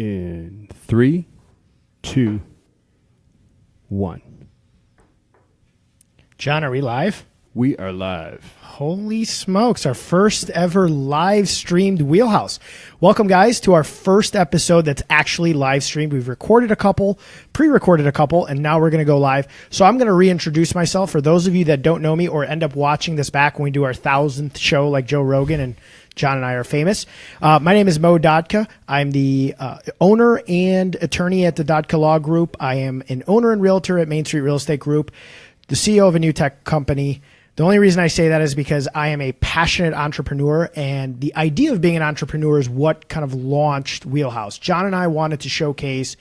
In 3, 2, 1. John, are we live? We are live. Holy smokes, our first ever live streamed Wheelhouse. Welcome, guys, to our first episode that's actually live streamed. We've recorded a couple, pre-recorded a couple, and now we're going to go live. So I'm going to reintroduce myself for those of you that don't know me or end up watching this back when we do our 1,000th show like Joe Rogan and John and I are famous. My name is Dadkhah. I'm the owner and attorney at the Dadkhah Law Group. I am an owner and realtor at Main Street Real Estate Group, the CEO of a new tech company. The only reason I say that is because I am a passionate entrepreneur, and the idea of being an entrepreneur is what kind of launched Wheelhouse. John and I wanted to showcase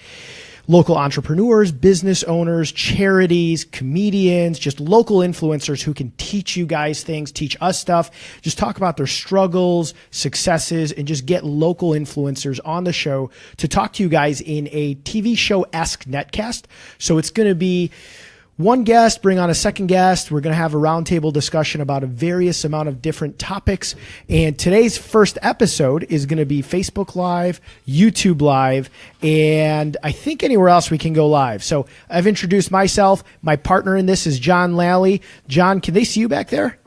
local entrepreneurs, business owners, charities, comedians, just local influencers who can teach you guys things, teach us stuff, just talk about their struggles, successes, and just get local influencers on the show to talk to you guys in a TV show-esque netcast. So it's going to be one guest, bring on a second guest. We're going to have a roundtable discussion about a various amount of different topics. And today's first episode is going to be Facebook Live, YouTube Live, and I think anywhere else we can go live. So I've introduced myself. My partner in this is John Lally. John, can they see you back there?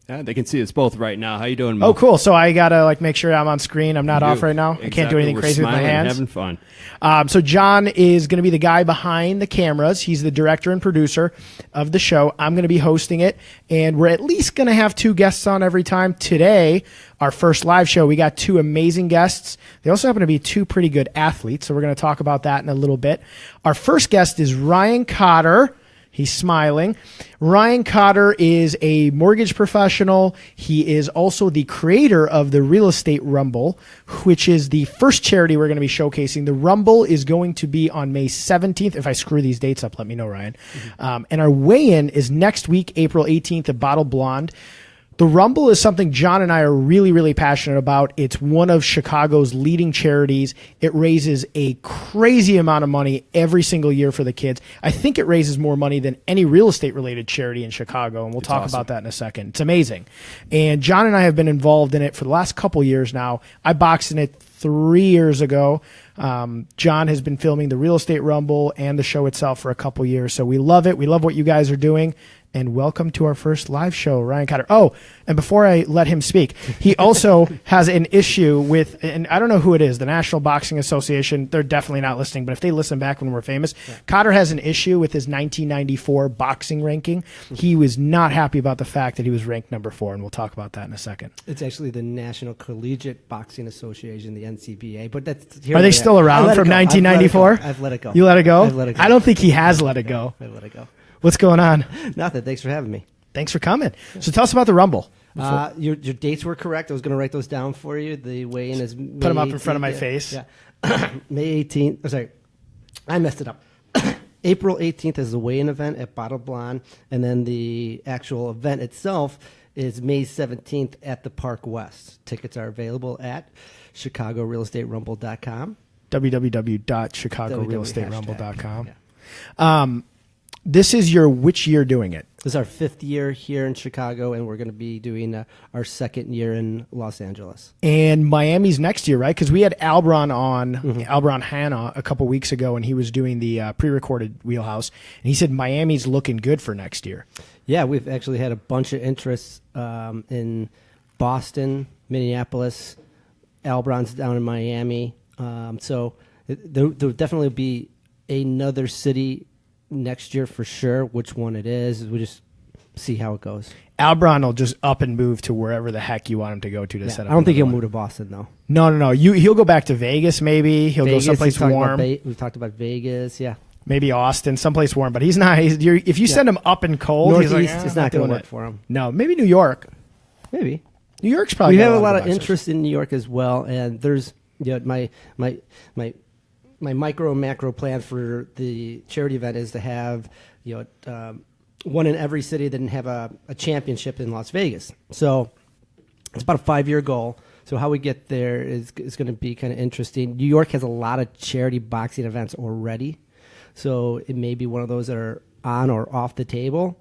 Yeah, they can see us both right now. How you doing, Mo? Oh, cool. So I got to make sure I'm on screen. I'm not off right now. Exactly. I can't do anything crazy with my hands. Having fun. So John is going to be the guy behind the cameras. He's the director and producer of the show. I'm going to be hosting it, and we're at least going to have 2 guests on every time. Today, our first live show, we got 2 amazing guests. They also happen to be 2 pretty good athletes, so we're going to talk about that in a little bit. Our first guest is Ryan Cotter. He's smiling. Ryan Cotter is a mortgage professional. He is also the creator of the Real Estate Rumble, which is the first charity we're going to be showcasing. The Rumble is going to be on May 17th. If I screw these dates up, let me know, Ryan. And our weigh-in is next week, April 18th at Bottle Blonde. The Rumble is something John and I are really, really passionate about. It's one of Chicago's leading charities. It raises a crazy amount of money every single year for the kids. I think it raises more money than any real estate-related charity in Chicago, and we'll talk about that in a second. It's amazing. And John and I have been involved in it for the last couple years now. I boxed in it 3 years ago. John has been filming the Real Estate Rumble and the show itself for a couple years. So we love it. We love what you guys are doing. And welcome to our first live show, Ryan Cotter. Oh, and before I let him speak, he also has an issue with, and I don't know who it is, the National Boxing Association. They're definitely not listening, but if they listen back when we're famous, yeah. Cotter has an issue with his 1994 boxing ranking. He was not happy about the fact that he was ranked number 4, and we'll talk about that in a second. It's actually the National Collegiate Boxing Association, the NCBA, but that's... Are they still around from 1994? I've let it go. You let it go? I've let it go. I don't think he has let it go. I let it go. What's going on? Nothing. Thanks for having me. Thanks for coming. So tell us about the Rumble. Your dates were correct. I was going to write those down for you. The weigh-in is May 18th. Put them up in front of my face. Yeah. May 18th. Oh, sorry. I messed it up. April 18th is the weigh-in event at Bottle Blonde, and then the actual event itself is May 17th at the Park West. Tickets are available at ChicagoRealEstateRumble.com. www.ChicagoRealEstateRumble.com. Yeah. This is your which year doing it? This is our 5th year here in Chicago, and we're going to be doing our 2nd year in Los Angeles. And Miami's next year, right? Because we had Albron on, Albron Hanna, a couple weeks ago, and he was doing the pre-recorded Wheelhouse, and he said Miami's looking good for next year. Yeah, we've actually had a bunch of interests in Boston, Minneapolis, Albron's down in Miami. So there'll definitely be another city next year for sure. Which one it is, we'll just see how it goes. Albron will just up and move to wherever the heck you want him to go to set up. I don't think he'll move to Boston, though. No. He'll go back to Vegas, maybe. He'll go someplace warm. We've talked about Vegas, yeah. Maybe Austin, someplace warm. But he's not. If you send him up and cold, Northeast, he's like, it's not going to work for him. No, maybe New York. Maybe. New York's probably. We have a lot of interest in New York as well, and there's my micro and macro plan for the charity event is to have one in every city that didn't have a championship in Las Vegas. So it's about a 5-year goal. So how we get there is going to be kind of interesting. New York has a lot of charity boxing events already. So it may be one of those that are on or off the table,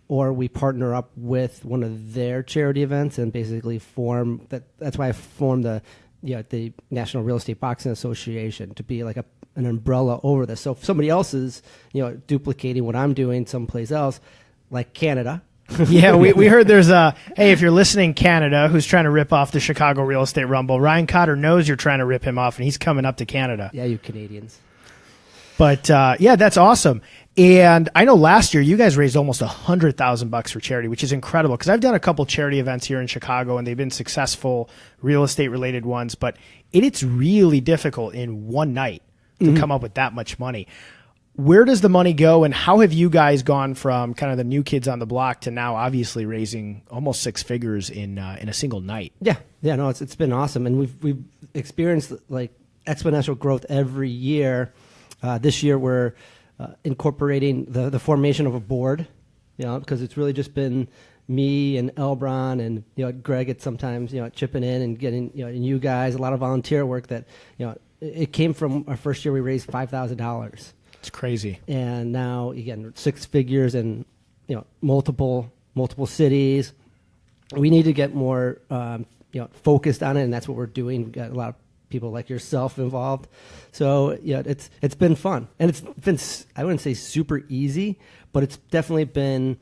or we partner up with one of their charity events and basically form that. That's why I formed the the National Real Estate Boxing Association to be like an umbrella over this. So if somebody else is, duplicating what I'm doing someplace else, like Canada. Yeah, we heard there's hey, if you're listening, Canada, who's trying to rip off the Chicago Real Estate Rumble, Ryan Cotter knows you're trying to rip him off, and he's coming up to Canada. Yeah, you Canadians. But yeah, that's awesome. And I know last year you guys raised almost $100,000 for charity, which is incredible because I've done a couple charity events here in Chicago, and they've been successful real estate related ones. But it's really difficult in one night to come up with that much money. Where does the money go, and how have you guys gone from kind of the new kids on the block to now obviously raising almost six figures in a single night? Yeah, no, it's been awesome, and we've experienced like exponential growth every year. This year we're incorporating the formation of a board, because it's really just been me and Elbron and Greg at sometimes chipping in and getting and you guys, a lot of volunteer work that it came from our first year. We raised $5,000. It's crazy. And now, again, six figures in multiple cities. We need to get more focused on it, and that's what we're doing. We've got a lot of people like yourself involved. So it's been fun, and it's been, I wouldn't say super easy, but it's definitely been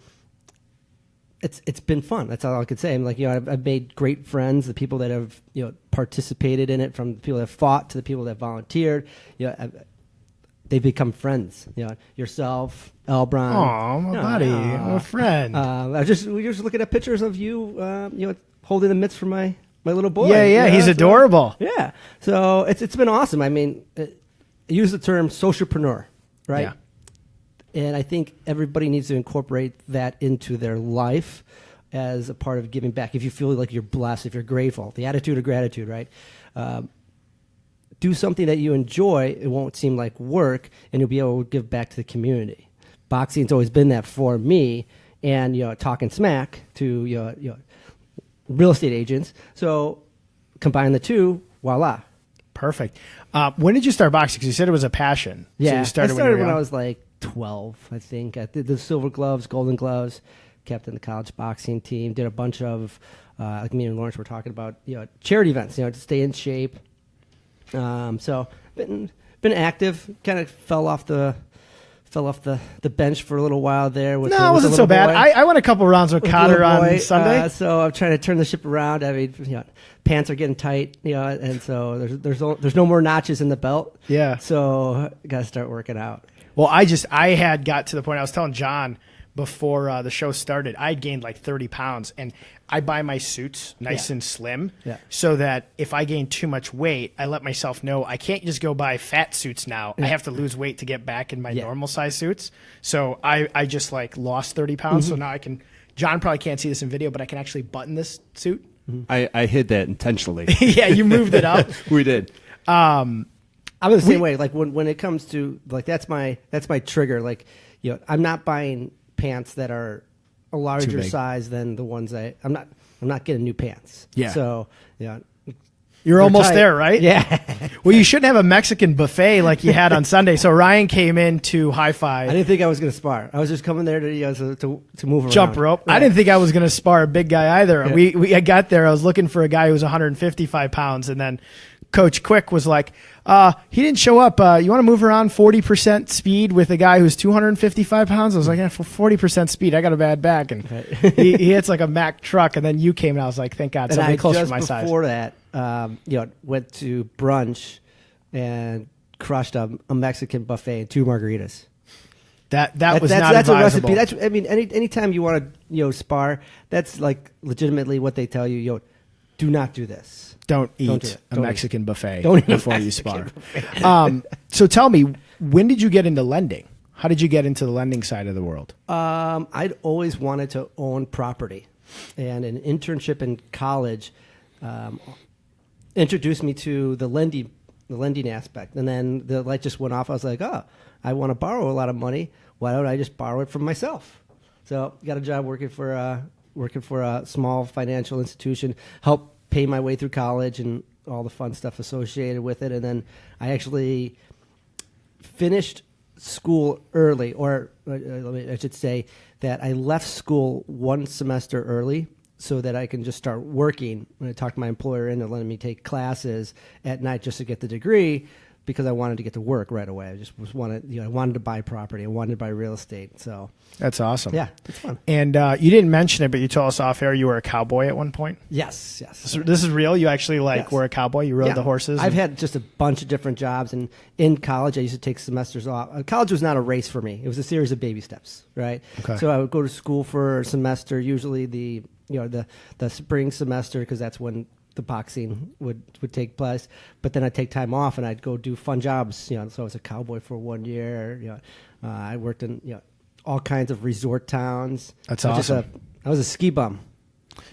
it's been fun. That's all I could say. I'm like, I've made great friends. The people that have participated in it, from the people that fought to the people that volunteered. They've become friends. Yourself, Elbron. Oh, my buddy, my friend. We just looking at pictures of you, holding the mitts for my little boy. Yeah, he's adorable. Yeah, so it's been awesome. I mean, I use the term socialpreneur, right? Yeah. And I think everybody needs to incorporate that into their life as a part of giving back. If you feel like you're blessed, if you're grateful, the attitude of gratitude, right? Do something that you enjoy. It won't seem like work, and you'll be able to give back to the community. Boxing's always been that for me, and talking smack to real estate agents. So combine the two, voila. Perfect. When did you start boxing? Because you said it was a passion. Yeah, so you started when I was like 12, I think. I did the silver gloves, golden gloves, kept in the college boxing team, did a bunch of, like me and Lawrence were talking about, charity events, to stay in shape. So been active. Kind of fell off the bench for a little while there. It wasn't so bad. I went a couple rounds with Cotter on Sunday. So I'm trying to turn the ship around. I mean, pants are getting tight, and so there's no more notches in the belt. Yeah. So got to start working out. Well, I had got to the point. I was telling John before the show started, I gained like 30 pounds, and I buy my suits nice and slim so that if I gain too much weight, I let myself know I can't just go buy fat suits now. I have to lose weight to get back in my normal size suits. So I just like lost 30 pounds. So now I can, John probably can't see this in video, but I can actually button this suit. I hid that intentionally. Yeah, you moved it up. We did. I'm the same way. Like when it comes to like, that's my trigger. Like, I'm not buying pants that are a larger size than the ones I'm not getting new pants. Yeah. So, you're almost tight. There, right? Yeah. Well, you shouldn't have a Mexican buffet like you had on Sunday. So Ryan came in to high-five. I didn't think I was going to spar. I was just coming there to move around. Jump rope. Yeah. I didn't think I was going to spar a big guy either. Yeah. I got there. I was looking for a guy who was 155 pounds, and then Coach Quick was like, he didn't show up. You want to move around 40% speed with a guy who's 255 pounds? I was like, yeah, for 40% speed, I got a bad back. And he hits like a Mack truck, and then you came, and I was like, thank God, somebody close to my size. Before that, went to brunch and crushed a Mexican buffet and 2 margaritas. That was not advisable. A recipe. Anytime you want to spar, that's like legitimately what they tell you. Do not do this. Don't eat a Mexican buffet before you spar. So tell me, when did you get into lending? How did you get into the lending side of the world? I'd always wanted to own property, and an internship in college introduced me to the lending aspect. And then the light just went off. I was like, I want to borrow a lot of money. Why don't I just borrow it from myself? So got a job working for a small financial institution, helped pay my way through college and all the fun stuff associated with it. And then I actually finished school early, or I should say that I left school one semester early so that I can just start working. When I talked my employer into letting me take classes at night just to get the degree, because I wanted to get to work right away. I just I wanted to buy property. I wanted to buy real estate. So That's awesome. yeah, it's fun. And you didn't mention it, but you told us off air you were a cowboy at one point. Yes. So this is real? You actually Yes. were a cowboy? You rode the horses? I've had just a bunch of different jobs, and in college I used to take semesters off. College was not a race for me; it was a series of baby steps, right? Okay. So I would go to school for a semester, usually the spring semester, because that's when the boxing would take place. But then I'd take time off and I'd go do fun jobs. So I was a cowboy for 1 year. I worked in all kinds of resort towns. That's awesome. I was a ski bum.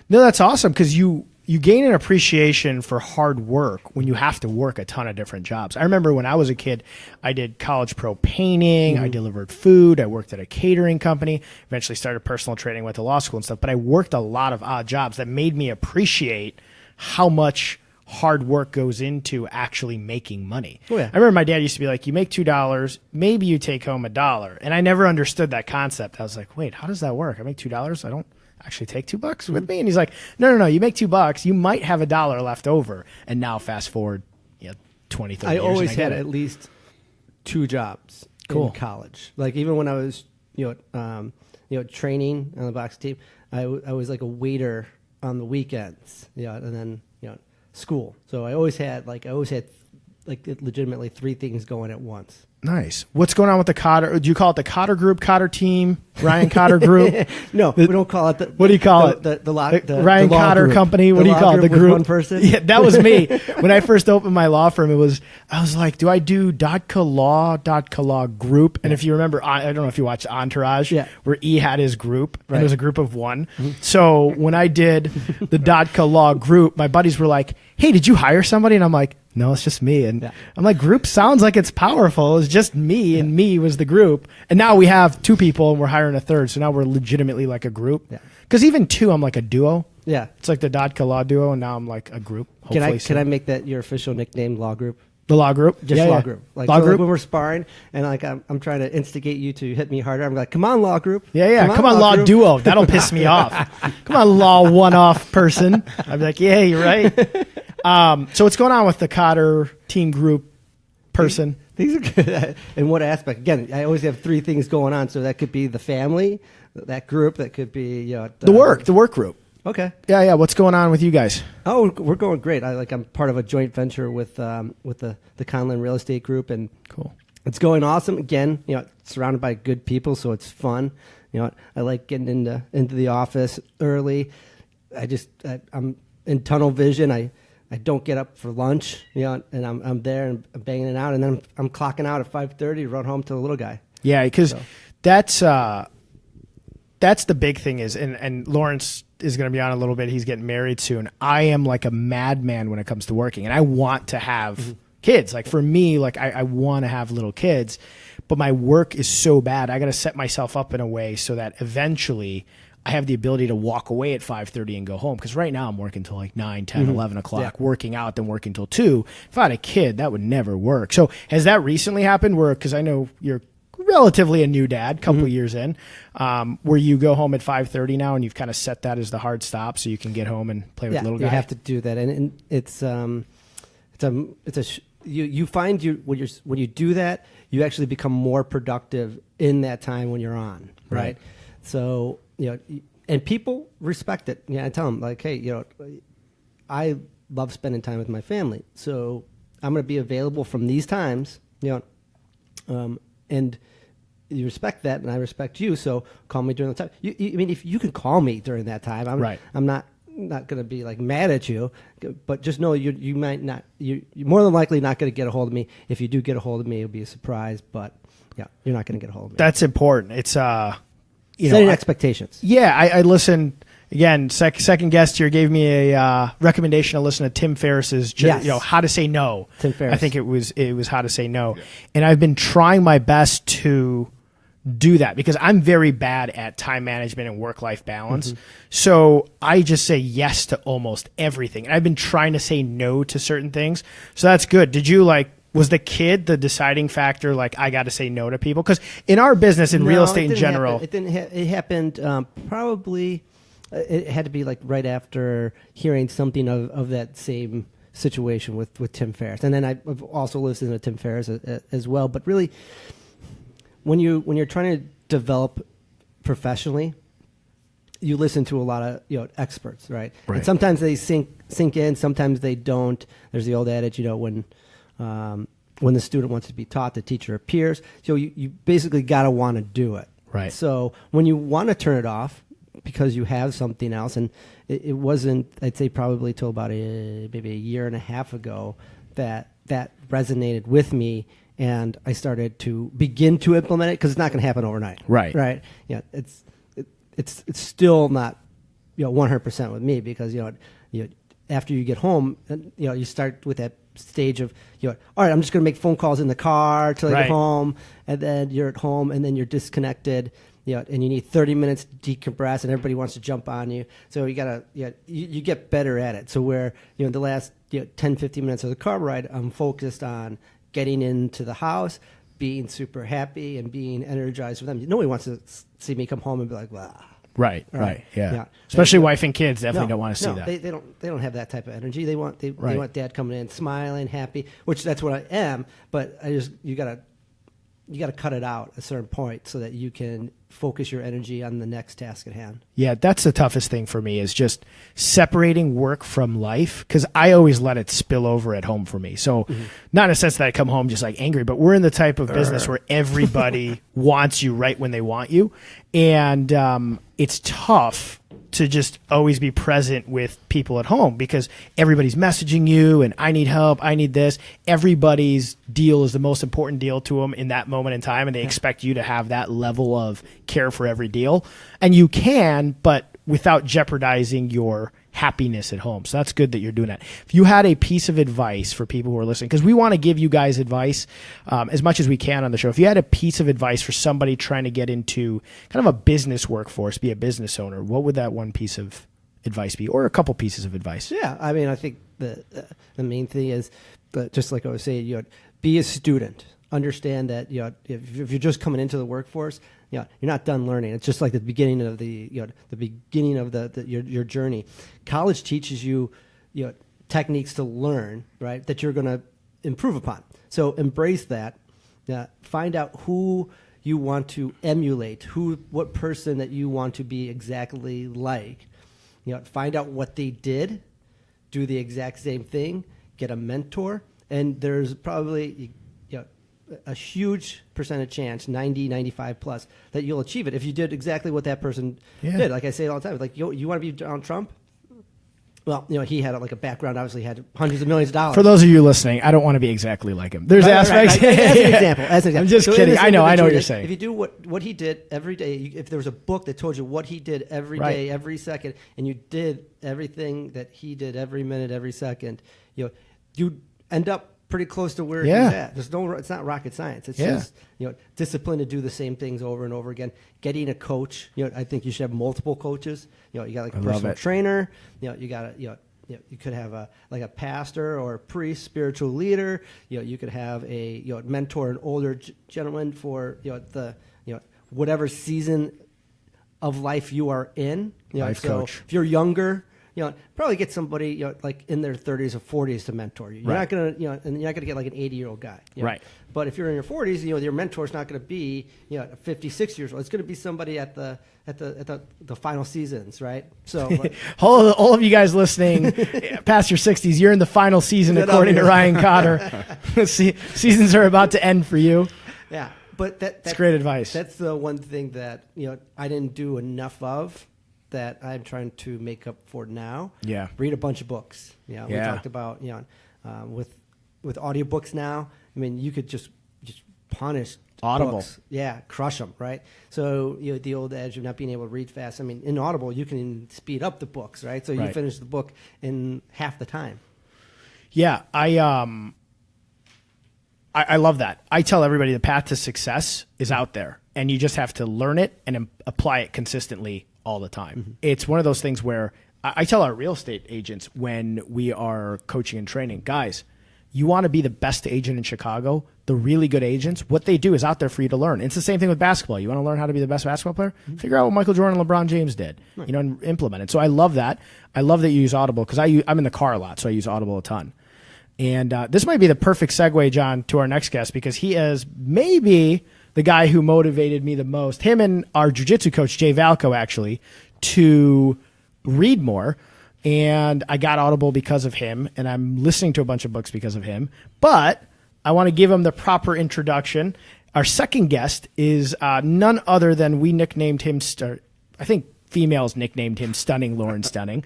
No, that's awesome because you gain an appreciation for hard work when you have to work a ton of different jobs. I remember when I was a kid, I did college pro painting, I delivered food, I worked at a catering company, eventually started personal training, went to law school and stuff, but I worked a lot of odd jobs that made me appreciate how much hard work goes into actually making money. Oh, yeah. I remember my dad used to be like, you make $2, maybe you take home $1. And I never understood that concept. I was like, wait, how does that work? I make $2. I don't actually take $2 with me. And he's like, no, you make $2. You might have $1 left over. And now fast forward 20, 30 years. I always and I had get it. at least 2 jobs in college. Like even when I was, training on the box team, I was like a waiter on the weekends, and then school. So I always had legitimately 3 things going at once. Nice. What's going on with the Cotter? Do you call it the Cotter group, Cotter team, Ryan Cotter group? No, we don't call it the. What do you call it? The Ryan law Cotter group. company. What The do you law call it? The with group. one person. Yeah, that was me. When I first opened my law firm, I was like, do I do Dadkhah Law group? And if you remember, I don't know if you watched Entourage, where E had his group, and it was a group of one. So when I did the Dadkhah Law group, my buddies were like, hey, did you hire somebody? And I'm like, no, it's just me. And I'm like, group sounds like it's powerful. It's just me, and me was the group. And now we have 2 people, and we're hiring a third. So now we're legitimately like a group. Because even 2, I'm like a duo. Yeah. It's like the Dadkhah Law duo, and now I'm like a group. Can I make that your official nickname, Law Group? The Law Group? Just Law Group. Law Group? When we're sparring, and I'm trying to instigate you to hit me harder, I'm like, come on, Law Group. Yeah. Come on, Law Group. Duo. That'll piss me off. Come on, Law One-Off person. I'd be like, yeah, you're right. So what's going on with the Cotter team group person? These are good. In what aspect? Again, I always have 3 things going on. So that could be the family, that group. That could be the work group. Okay. Yeah. What's going on with you guys? Oh, we're going great. I'm part of a joint venture with the Conlin Real Estate Group, and cool. It's going awesome. Again, surrounded by good people, so it's fun. I like getting into the office early. I'm in tunnel vision. I don't get up for lunch, and I'm there and I'm banging it out, and then I'm clocking out at 5:30 to run home to the little guy. Yeah, because that's the big thing is, and Lawrence is going to be on a little bit. He's getting married soon. I am like a madman when it comes to working, and I want to have kids. Like for me, like I want to have little kids, but my work is so bad. I got to set myself up in a way so that eventually I have the ability to walk away at 5:30 and go home. Because right now I'm working till like 9, 10, 11 o'clock, working out, then working till 2. If I had a kid, that would never work. So has that recently happened where, because I know you're relatively a new dad, couple years in, where you go home at 5:30 now and you've kind of set that as the hard stop so you can get home and play with the little guy? You have to do that. And you find when you do that, you actually become more productive in that time when you're on, right? So, and people respect it. I tell them like, hey, I love spending time with my family. So I'm going to be available from these times, and you respect that, and I respect you. So call me during the time. I mean, if you can call me during that time, I'm not going to be like mad at you, but just know you might not. You're more than likely not going to get a hold of me. If you do get a hold of me, it'll be a surprise. But you're not going to get a hold of me. That's important. It's setting expectations. Yeah, I listened. Again, second guest here gave me a recommendation to listen to Tim Ferriss's, How to Say No. Tim Ferriss. I think it was How to Say No. Yeah. And I've been trying my best to do that because I'm very bad at time management and work-life balance. So I just say yes to almost everything. And I've been trying to say no to certain things. So that's good. Did you was the kid the deciding factor? Like, I got to say no to people? Because in our business, in real estate in general. It didn't. It happened probably it had to be like right after hearing something of that same situation with Tim Ferriss. And then I've also listened to Tim Ferriss as well. But really, when you're trying to develop professionally, you listen to a lot of experts, right? And sometimes they sink in, sometimes they don't. There's the old adage, when the student wants to be taught, the teacher appears. So you basically got to want to do it. Right. So when you want to turn it off because you have something else, and it wasn't, I'd say probably till about maybe a year and a half ago that resonated with me, and I started to begin to implement it, because it's not going to happen overnight. Right. Right. Yeah. It's still not 100% with me, because after you get home, you start with that stage of all right, I'm just going to make phone calls in the car till I get home, and then you're at home, and then you're disconnected, and you need 30 minutes to decompress, and everybody wants to jump on you. So you gotta you get better at it. So where the last 10, 15 minutes of the car ride, I'm focused on getting into the house, being super happy, and being energized with them. Nobody wants to see me come home and be like, wow. Right. Yeah. Especially wife and kids definitely don't want to see that. They don't have that type of energy. They want dad coming in smiling, happy, which that's what I am. But you gotta cut it out at a certain point so that you can focus your energy on the next task at hand. Yeah, that's the toughest thing for me, is just separating work from life, because I always let it spill over at home for me. So not in a sense that I come home just like angry, but we're in the type of business where everybody wants you right when they want you. And it's tough to just always be present with people at home, because everybody's messaging you and I need help, I need this. Everybody's deal is the most important deal to them in that moment in time, and they expect you to have that level of care for every deal. And you can, but without jeopardizing your happiness at home. So that's good that you're doing that. If you had a piece of advice for people who are listening, because we want to give you guys advice as much as we can on the show. If you had a piece of advice for somebody trying to get into kind of a business workforce, be a business owner, what would that one piece of advice be, or a couple pieces of advice? Yeah, I mean, I think the main thing is, just like I was saying, be a student. Understand that if you're just coming into the workforce, you're not done learning. It's just like the beginning of the beginning of your journey. College teaches you techniques to learn, right, that you're going to improve upon. So embrace that. Find out who you want to emulate, what person that you want to be exactly like. Find out what they did, do the exact same thing, get a mentor, and there's probably a huge percentage chance, 90, 95 plus, that you'll achieve it if you did exactly what that person did. Like I say all the time, like you want to be Donald Trump? Well, he had a background, obviously had hundreds of millions of dollars. For those of you listening, I don't want to be exactly like him. There's aspects. Right. As an example. I'm just kidding. I know what you're saying. If you do what he did every day, if there was a book that told you what he did every day, every second, and you did everything that he did every minute, every second, you end up pretty close to where he's at. It's not rocket science. It's just discipline to do the same things over and over again. Getting a coach. I think you should have multiple coaches. You got like a personal trainer. You got you could have a pastor or a priest, spiritual leader. You could have a mentor, an older gentleman for the whatever season of life you are in. Life coach. If you're younger, probably get somebody like in their 30s or 40s to mentor you. You're not gonna and you're not gonna get like an 80-year-old guy. Right. But if you're in your 40s, your mentor's not going to be 56 years old. It's going to be somebody at the final seasons, right? So all of you guys listening past your 60s, you're in the final season according to Ryan Cotter. Seasons are about to end for you. Yeah, but that's great advice. That's the one thing that I didn't do enough of, that I'm trying to make up for now. Yeah. Read a bunch of books. We talked about with audiobooks now. I mean, you could just punish Audible. books. Yeah, crush them, right? So the old adage of not being able to read fast. I mean, in Audible, you can speed up the books, right? So you finish the book in half the time. Yeah, I love that. I tell everybody the path to success is out there, and you just have to learn it and apply it consistently all the time. Mm-hmm. It's one of those things where I tell our real estate agents when we are coaching and training, guys, you want to be the best agent in Chicago, the really good agents, what they do is out there for you to learn. It's the same thing with basketball. You want to learn how to be the best basketball player? Figure out what Michael Jordan and LeBron James did, and implement it. So I love that. I love that you use Audible because I'm in the car a lot, so I use Audible a ton. And this might be the perfect segue, John, to our next guest because he is maybe the guy who motivated me the most, him and our jiu-jitsu coach, Jay Valco, actually, to read more. And I got Audible because of him, and I'm listening to a bunch of books because of him. But I want to give him the proper introduction. Our second guest is none other than we nicknamed him, I think females nicknamed him Stunning Lauren Stunning.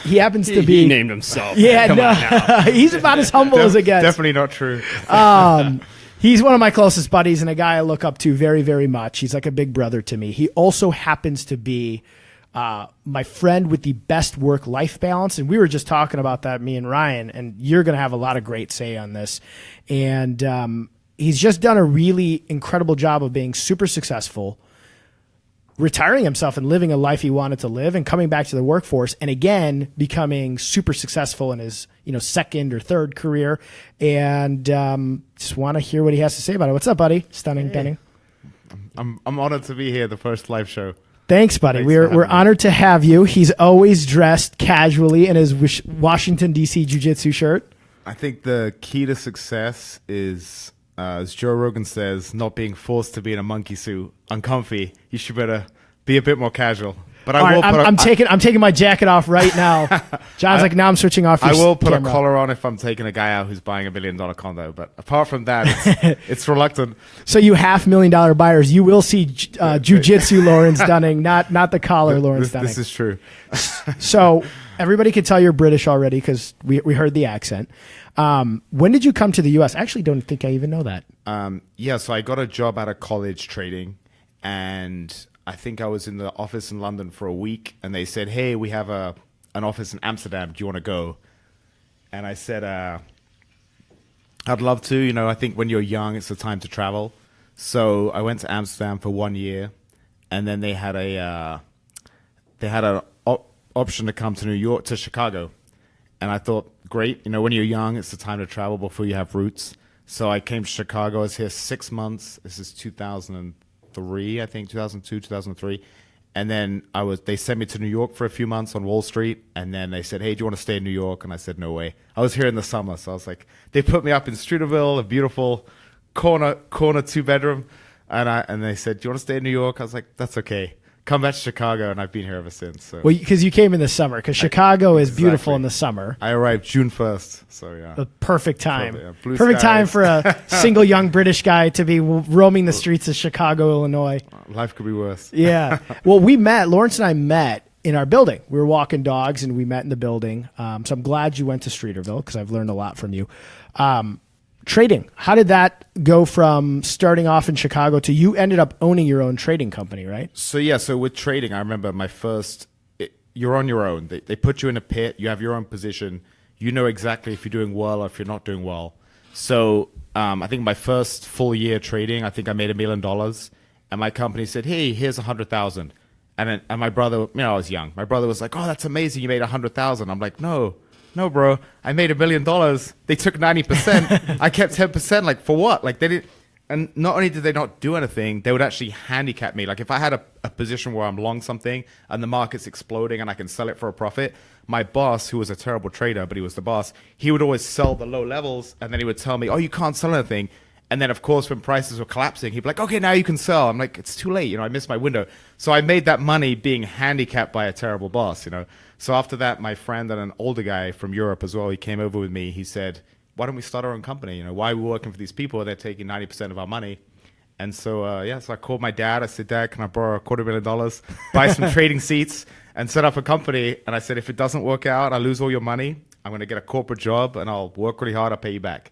He happens to be... He named himself. Yeah, no, he's about as humble as it gets. Definitely not true. He's one of my closest buddies and a guy I look up to very, very much. He's like a big brother to me. He also happens to be my friend with the best work-life balance. And we were just talking about that, me and Ryan, and you're going to have a lot of great say on this. And he's just done a really incredible job of being super successful, retiring himself and living a life he wanted to live and coming back to the workforce and again becoming super successful in his second or third career. And just want to hear what he has to say about it. What's up, buddy? Stunning. Hey. I'm honored to be here, the first live show. Thanks, buddy. We're honored to have you. He's always dressed casually in his Washington, D.C. jiu-jitsu shirt. I think the key to success is, as Joe Rogan says, not being forced to be in a monkey suit, uncomfy. You should better be a bit more casual. But I'm taking my jacket off right now. John's like, now I'm switching off. I will put camera. a collar on if I'm taking a guy out who's buying $1 million condo. But apart from that, it's reluctant. So you $500,000 buyers, you will see jiu-jitsu Lauren Stunning, not the collar Lauren Stunning. This is true. So everybody can tell you're British already because we heard the accent. When did you come to the U.S.? I actually don't think I even know that. So I got a job out of college trading, and I think I was in the office in London for a week, and they said, hey, we have an office in Amsterdam. Do you want to go? And I said, I'd love to. I think when you're young, it's the time to travel. So I went to Amsterdam for 1 year, and then they had an option to come to New York, to Chicago. And I thought, great. When you're young, it's the time to travel before you have roots. So I came to Chicago. I was here 6 months. This is 2003, I think, 2002, 2003. And then they sent me to New York for a few months on Wall Street. And then they said, hey, do you want to stay in New York? And I said, no way. I was here in the summer. So I was like, they put me up in Streeterville, a beautiful corner 2-bedroom. And they said, do you want to stay in New York? I was like, that's okay. Come back to Chicago, and I've been here ever since. So. Well, because you came in the summer, because Chicago is beautiful in the summer. I arrived June 1st, so yeah. The perfect time. Perfect time for a single young British guy to be roaming the streets of Chicago, Illinois. Life could be worse. Yeah. Well, Lawrence and I met in our building. We were walking dogs, and we met in the building. So I'm glad you went to Streeterville, because I've learned a lot from you. Trading. How did that go from starting off in Chicago to you ended up owning your own trading company, right? So with trading, I remember you're on your own. They put you in a pit. You have your own position. You know exactly if you're doing well or if you're not doing well. So I think my first full year trading, I think I made $1 million. And my company said, hey, here's 100,000. And my brother, I was young. My brother was like, oh, that's amazing. You made 100,000. I'm like, no, bro, I made $1 million. They took 90%. I kept 10%. Like, for what? Like, they didn't. And not only did they not do anything, they would actually handicap me. Like, if I had a position where I'm long something and the market's exploding and I can sell it for a profit, my boss, who was a terrible trader, but he was the boss, he would always sell the low levels. And then he would tell me, oh, you can't sell anything. And then, of course, when prices were collapsing, he'd be like, okay, now you can sell. I'm like, it's too late. I missed my window. So I made that money being handicapped by a terrible boss, So after that, my friend and an older guy from Europe as well, he came over with me. He said, why don't we start our own company? Why are we working for these people? They're taking 90% of our money. And so, so I called my dad. I said, Dad, can I borrow $250,000, buy some trading seats, and set up a company? And I said, if it doesn't work out, I lose all your money. I'm going to get a corporate job, and I'll work really hard. I'll pay you back.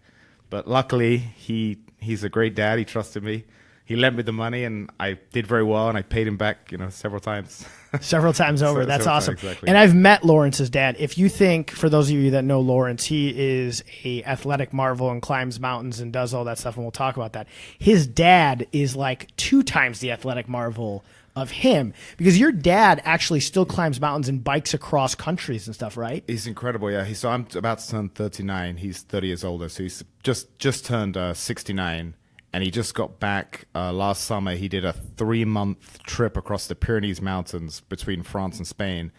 But luckily, he's a great dad. He trusted me. He lent me the money, and I did very well, and I paid him back, several times. Several times over. That's awesome. Exactly. And I've met Lawrence's dad. If you think, for those of you that know Lawrence, he is a athletic marvel and climbs mountains and does all that stuff, and we'll talk about that. His dad is like 2 times the athletic marvel of him, because your dad actually still climbs mountains and bikes across countries and stuff, right? He's incredible, yeah. So I'm about to turn 39. He's 30 years older, so he's just turned 69, and he just got back last summer. He did a 3-month trip across the Pyrenees Mountains between France and Spain,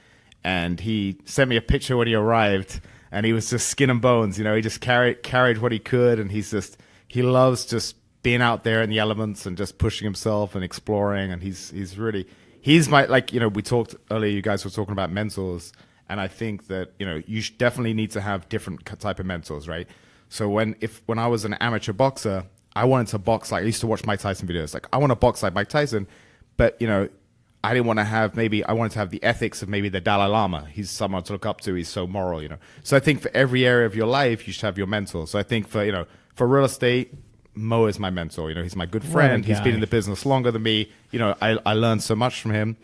and he sent me a picture when he arrived, and he was just skin and bones. You know, he just carried what he could, and he loves just being out there in the elements and just pushing himself and exploring. And he's my, like, you know, we talked earlier, you guys were talking about mentors, and I think that, you know, you definitely need to have different type of mentors, right? So when I was an amateur boxer, I wanted to box like, I used to watch Mike Tyson videos. Like, I want to box like Mike Tyson, but, you know, I didn't want to have, I wanted to have the ethics of maybe the Dalai Lama. He's someone to look up to. He's so moral, you know. So I think for every area of your life, you should have your mentor. So I think for real estate, Mo is my mentor. You know, he's my good friend. He's been in the business longer than me. You know, I learned so much from him.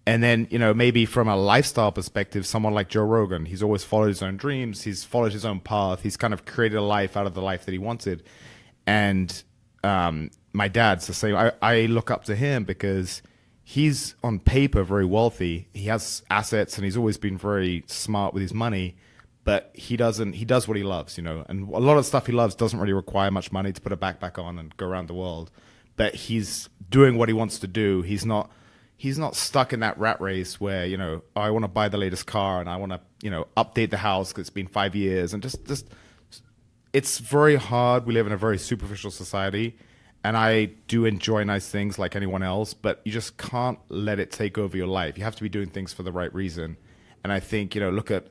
And then, you know, maybe from a lifestyle perspective, someone like Joe Rogan, he's always followed his own dreams. He's followed his own path. He's kind of created a life out of the life that he wanted. And my dad's the same. I look up to him because he's on paper very wealthy. He has assets, and he's always been very smart with his money. But he does what he loves, you know. And a lot of stuff he loves doesn't really require much money to put a backpack on and go around the world. But he's doing what he wants to do. He's not stuck in that rat race where, you know, I want to buy the latest car and I want to, you know, update the house because it's been 5 years. And just it's very hard. We live in a very superficial society. And I do enjoy nice things like anyone else, but you just can't let it take over your life. You have to be doing things for the right reason. And I think, you know,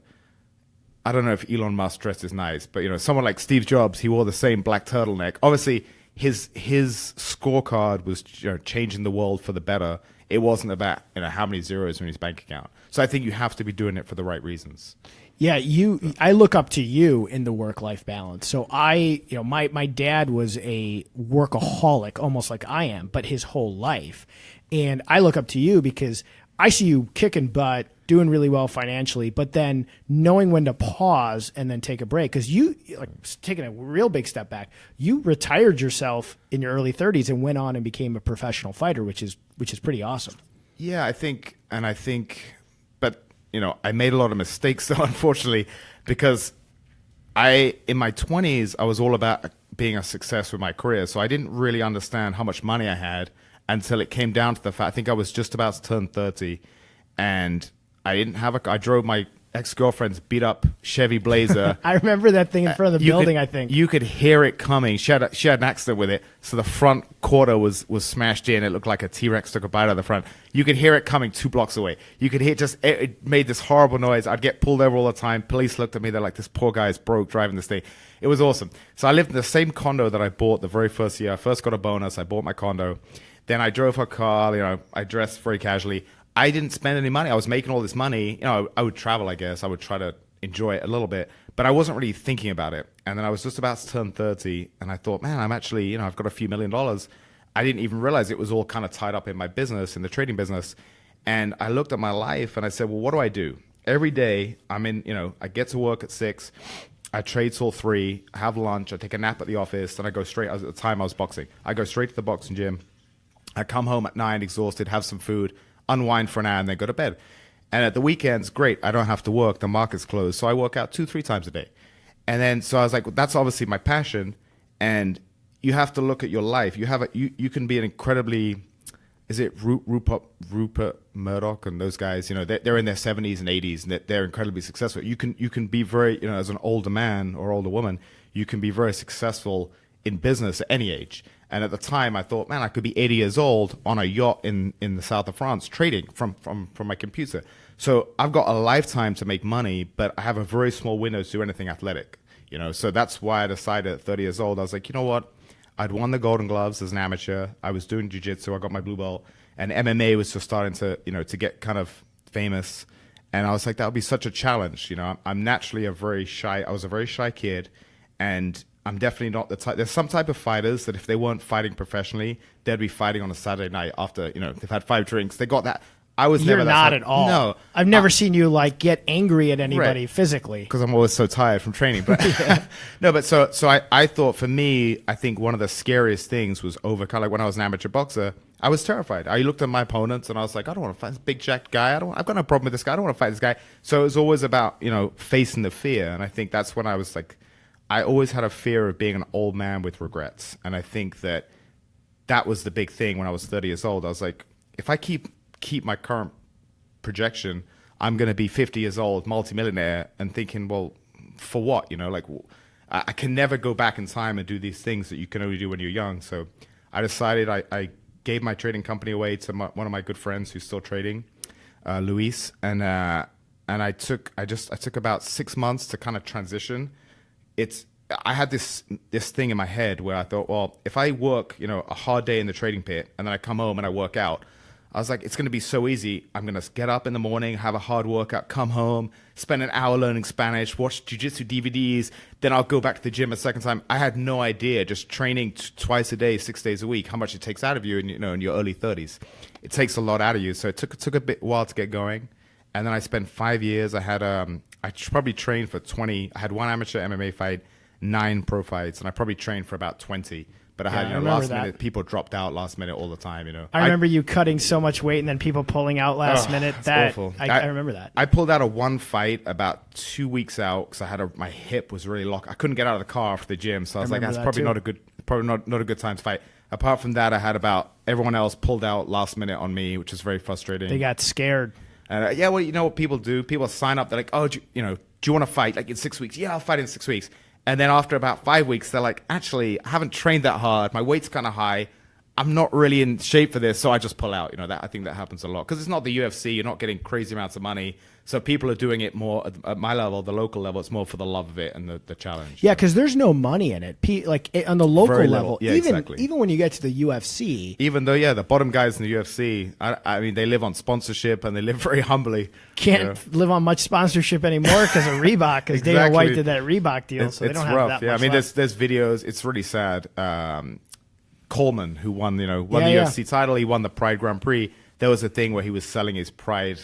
I don't know if Elon Musk dresses nice, but, you know, someone like Steve Jobs, he wore the same black turtleneck. Obviously, his scorecard was, you know, changing the world for the better. It wasn't about, you know, how many zeros in his bank account. So I think you have to be doing it for the right reasons. Yeah, I look up to you in the work-life balance. So my dad was a workaholic, almost like I am, but his whole life. And I look up to you because I see you kicking butt, doing really well financially, but then knowing when to pause and then take a break. Because you, like, taking a real big step back, you retired yourself in your early 30s and went on and became a professional fighter, which is pretty awesome. Yeah, I think, but, you know, I made a lot of mistakes, though, unfortunately, because in my 20s, I was all about being a success with my career. So I didn't really understand how much money I had until it came down to the fact, I think I was just about to turn 30, and I drove my ex-girlfriend's beat up Chevy Blazer. I remember that thing in front of the building, I think. You could hear it coming. She had an accident with it, so the front quarter was smashed in. It looked like a T-Rex took a bite out of the front. You could hear it coming 2 blocks away. You could hear it made this horrible noise. I'd get pulled over all the time. Police looked at me. They're like, this poor guy is broke driving this thing. It was awesome. So I lived in the same condo that I bought the very first year. I first got a bonus. I bought my condo. Then I drove her car. You know, I dressed very casually. I didn't spend any money. I was making all this money. You know, I would travel, I guess. I would try to enjoy it a little bit, but I wasn't really thinking about it. And then I was just about to turn 30, and I thought, man, I'm actually, you know, I've got a few $1 million. I didn't even realize it was all kind of tied up in my business, in the trading business. And I looked at my life, and I said, well, what do I do? Every day, I get to work at 6. I trade till 3. I have lunch. I take a nap at the office, and I go straight. At the time, I was boxing. I go straight to the boxing gym. I come home at 9, exhausted, have some food, unwind for an hour, and then go to bed. And at the weekends, great, I don't have to work. The market's closed. So I work out 2-3 times a day. And then, so I was like, well, that's obviously my passion. And you have to look at your life. You can be an incredibly, is it Rupert Murdoch and those guys, you know, they're in their 70s and 80s, and they're incredibly successful. You can be very, you know, as an older man or older woman, you can be very successful in business at any age. And at the time, I thought, man, I could be 80 years old on a yacht in the south of France trading from my computer. So I've got a lifetime to make money, but I have a very small window to do anything athletic. You know, so that's why I decided at 30 years old, I was like, you know what? I'd won the Golden Gloves as an amateur. I was doing jiu-jitsu. I got my blue belt. And MMA was just starting to, you know, to get kind of famous. And I was like, that would be such a challenge. You know, I'm naturally I was a very shy kid. And I'm definitely not the type. There's some type of fighters that if they weren't fighting professionally, they'd be fighting on a Saturday night after, you know, they've had 5 drinks. They got that. I was You're never that not type. at all. No. I've never seen you like get angry at anybody Right. physically. Because I'm always so tired from training. But no, but so I thought for me, I think one of the scariest things was kind of like when I was an amateur boxer, I was terrified. I looked at my opponents and I was like, I don't want to fight this big jacked guy. I've got no problem with this guy. I don't want to fight this guy. So it was always about, facing the fear. And I think that's when I was like, I always had a fear of being an old man with regrets. And I think that was the big thing when I was 30 years old. I was like, if I keep my current projection, I'm going to be 50 years old, multimillionaire, and thinking, well, for what? I can never go back in time and do these things that you can only do when you're young. So I decided I gave my trading company away to one of my good friends who's still trading, Luis, and I took about 6 months to kind of transition. I had this thing in my head where I thought, well, if I work, a hard day in the trading pit and then I come home and I work out, I was like, it's going to be so easy. I'm going to get up in the morning, have a hard workout, come home, spend an hour learning Spanish, watch jiu-jitsu DVDs, then I'll go back to the gym a second time. I had no idea, just training twice a day, 6 days a week, how much it takes out of you in your early 30s. It takes a lot out of you. So it took a while to get going. And then I spent 5 years. I probably trained for 20. I had one amateur MMA fight, 9 pro fights, and I probably trained for about 20. But I had last minute people dropped out last minute all the time. I remember you cutting so much weight and then people pulling out last minute. That's awful. I remember that. I pulled out of one fight about 2 weeks out because I had my hip was really locked. I couldn't get out of the car after the gym, so I was like, that's probably not a good time to fight. Apart from that, I had about everyone else pulled out last minute on me, which is very frustrating. They got scared. And well, you know what people do? People sign up. They're like, oh, do you want to fight like in 6 weeks? Yeah, I'll fight in 6 weeks. And then after about 5 weeks, they're like, actually, I haven't trained that hard. My weight's kind of high. I'm not really in shape for this, so I just pull out. I think that happens a lot because it's not the UFC. You're not getting crazy amounts of money. So people are doing it more at my level, the local level. It's more for the love of it and the challenge. Yeah, because there's no money in it. On the local level, yeah, even when you get to the UFC. Even though, the bottom guys in the UFC, I mean, they live on sponsorship and they live very humbly. Can't live on much sponsorship anymore because of Reebok, because Dana White did that Reebok deal, so they don't have that much. Yeah, I mean, left. there's videos. It's really sad. Coleman, who won the UFC title, he won the Pride Grand Prix. There was a thing where he was selling his Pride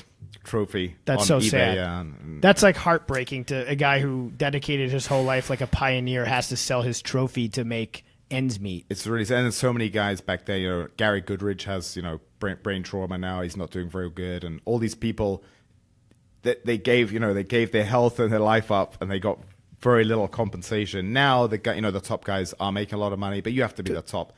trophy. That's on so eBay, sad. Yeah, that's like heartbreaking to a guy who dedicated his whole life like a pioneer has to sell his trophy to make ends meet. It's really sad. And there's so many guys back there. Gary Goodridge has brain trauma now. He's not doing very good, and all these people that they gave their health and their life up, and they got very little compensation. Now the top guys are making a lot of money, but you have to be the top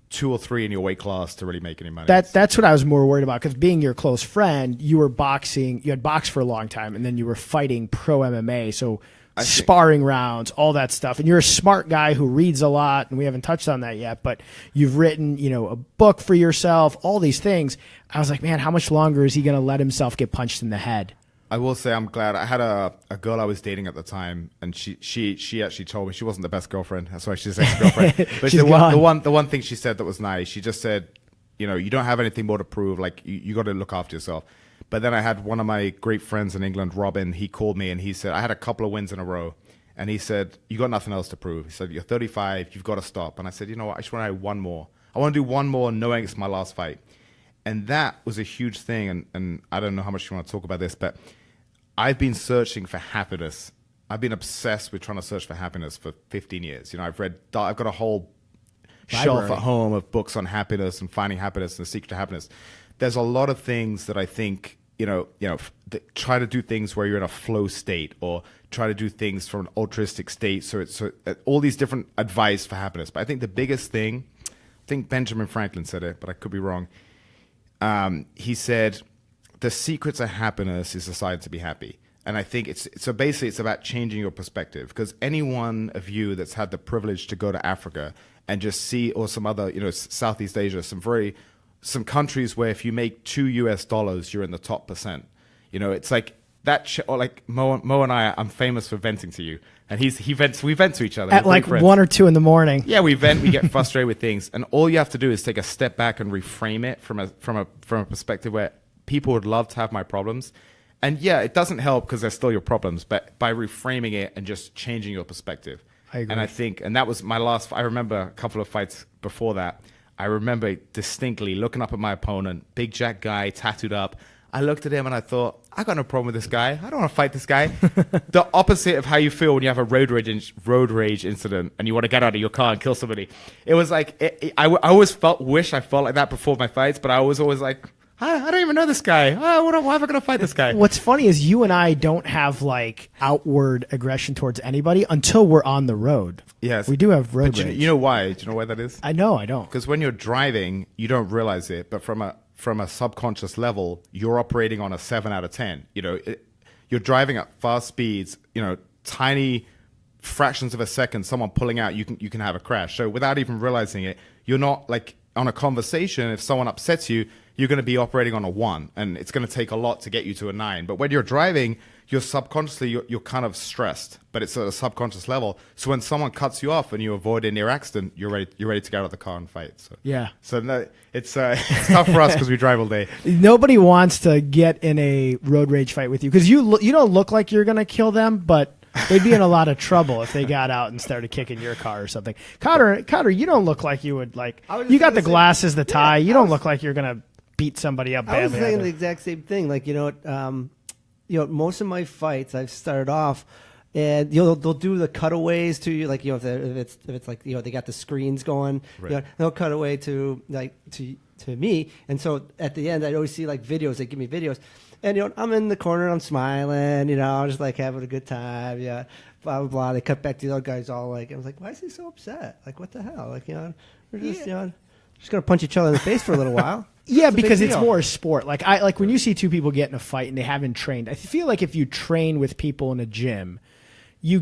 2 or 3 in your weight class to really make any money. That's what I was more worried about, because being your close friend, you had boxed for a long time, and then you were fighting pro MMA, so sparring rounds, all that stuff. And you're a smart guy who reads a lot, and we haven't touched on that yet, but you've written, a book for yourself, all these things. I was like, man, how much longer is he going to let himself get punched in the head? I will say I'm glad. I had a girl I was dating at the time, and she actually told me she wasn't the best girlfriend. That's why she's ex-girlfriend. But the one thing she said that was nice, she just said, you don't have anything more to prove. Like you got to look after yourself. But then I had one of my great friends in England, Robin. He called me and he said I had a couple of wins in a row, and he said you got nothing else to prove. He said you're 35, you've got to stop. And I said, what? I just want to do one more. I want to do one more, knowing it's my last fight. And that was a huge thing. And I don't know how much you want to talk about this, but I've been searching for happiness. I've been obsessed with trying to search for happiness for 15 years. I've got a whole shelf at home of books on happiness and finding happiness and the secret to happiness. There's a lot of things that I think, try to do things where you're in a flow state, or try to do things from an altruistic state. So all these different advice for happiness. But I think the biggest thing, I think Benjamin Franklin said it, but I could be wrong. He said, the secret to happiness is deciding to be happy. And I think it's about changing your perspective, because any one of you that's had the privilege to go to Africa and just see, or some other, Southeast Asia, some countries where if you make $2 you're in the top percent. It's like that, or like Mo and I'm famous for venting to you, and we vent to each other at like 1 or 2 in the morning. Yeah, we vent, we get frustrated with things, and all you have to do is take a step back and reframe it from a perspective where people would love to have my problems. And yeah, it doesn't help because they're still your problems, but by reframing it and just changing your perspective. I agree. And I think, and that was my last, I remember a couple of fights before that. I remember distinctly looking up at my opponent, big jack guy, tattooed up. I looked at him and I thought, I got no problem with this guy. I don't want to fight this guy. The opposite of how you feel when you have a road rage incident and you want to get out of your car and kill somebody. It was like, I always wish I felt like that before my fights, but I was always like, I don't even know this guy. Why am I going to fight this guy? What's funny is you and I don't have like outward aggression towards anybody until we're on the road. Yes. We do have road But rage. you know why? Do you know why that is? I know, I don't. Because when you're driving, you don't realize it, but from a subconscious level, you're operating on a 7 out of 10. You're driving at fast speeds, tiny fractions of a second, someone pulling out, you can have a crash. So without even realizing it, you're not like on a conversation, if someone upsets you, you're going to be operating on a 1, and it's going to take a lot to get you to a 9. But when you're driving, you're subconsciously, you're kind of stressed, but it's at a subconscious level. So when someone cuts you off and you avoid a near accident, you're ready to get out of the car and fight. So Yeah. So no, it's tough for us because we drive all day. Nobody wants to get in a road rage fight with you because you don't look like you're going to kill them, but they'd be in a lot of trouble if they got out and started kicking your car or something. Cotter, you don't look like you would like. You got the glasses, the tie. You don't look like you're going to beat somebody up badly. I was saying either. the exact same thing. Like most of my fights I've started off, and they'll do the cutaways to you, like if it's like they got the screens going, right. They'll cut away to like to me, and so at the end I always see like videos. They give me videos, and I'm in the corner, I'm smiling, I'm just like having a good time, blah blah blah. They cut back to the other guys all like, I was like, why is he so upset? Like what the hell? Like we're just just gonna punch each other in the face for a little while. Yeah, because it's more sport. Like when you see two people get in a fight and they haven't trained, I feel like if you train with people in a gym, you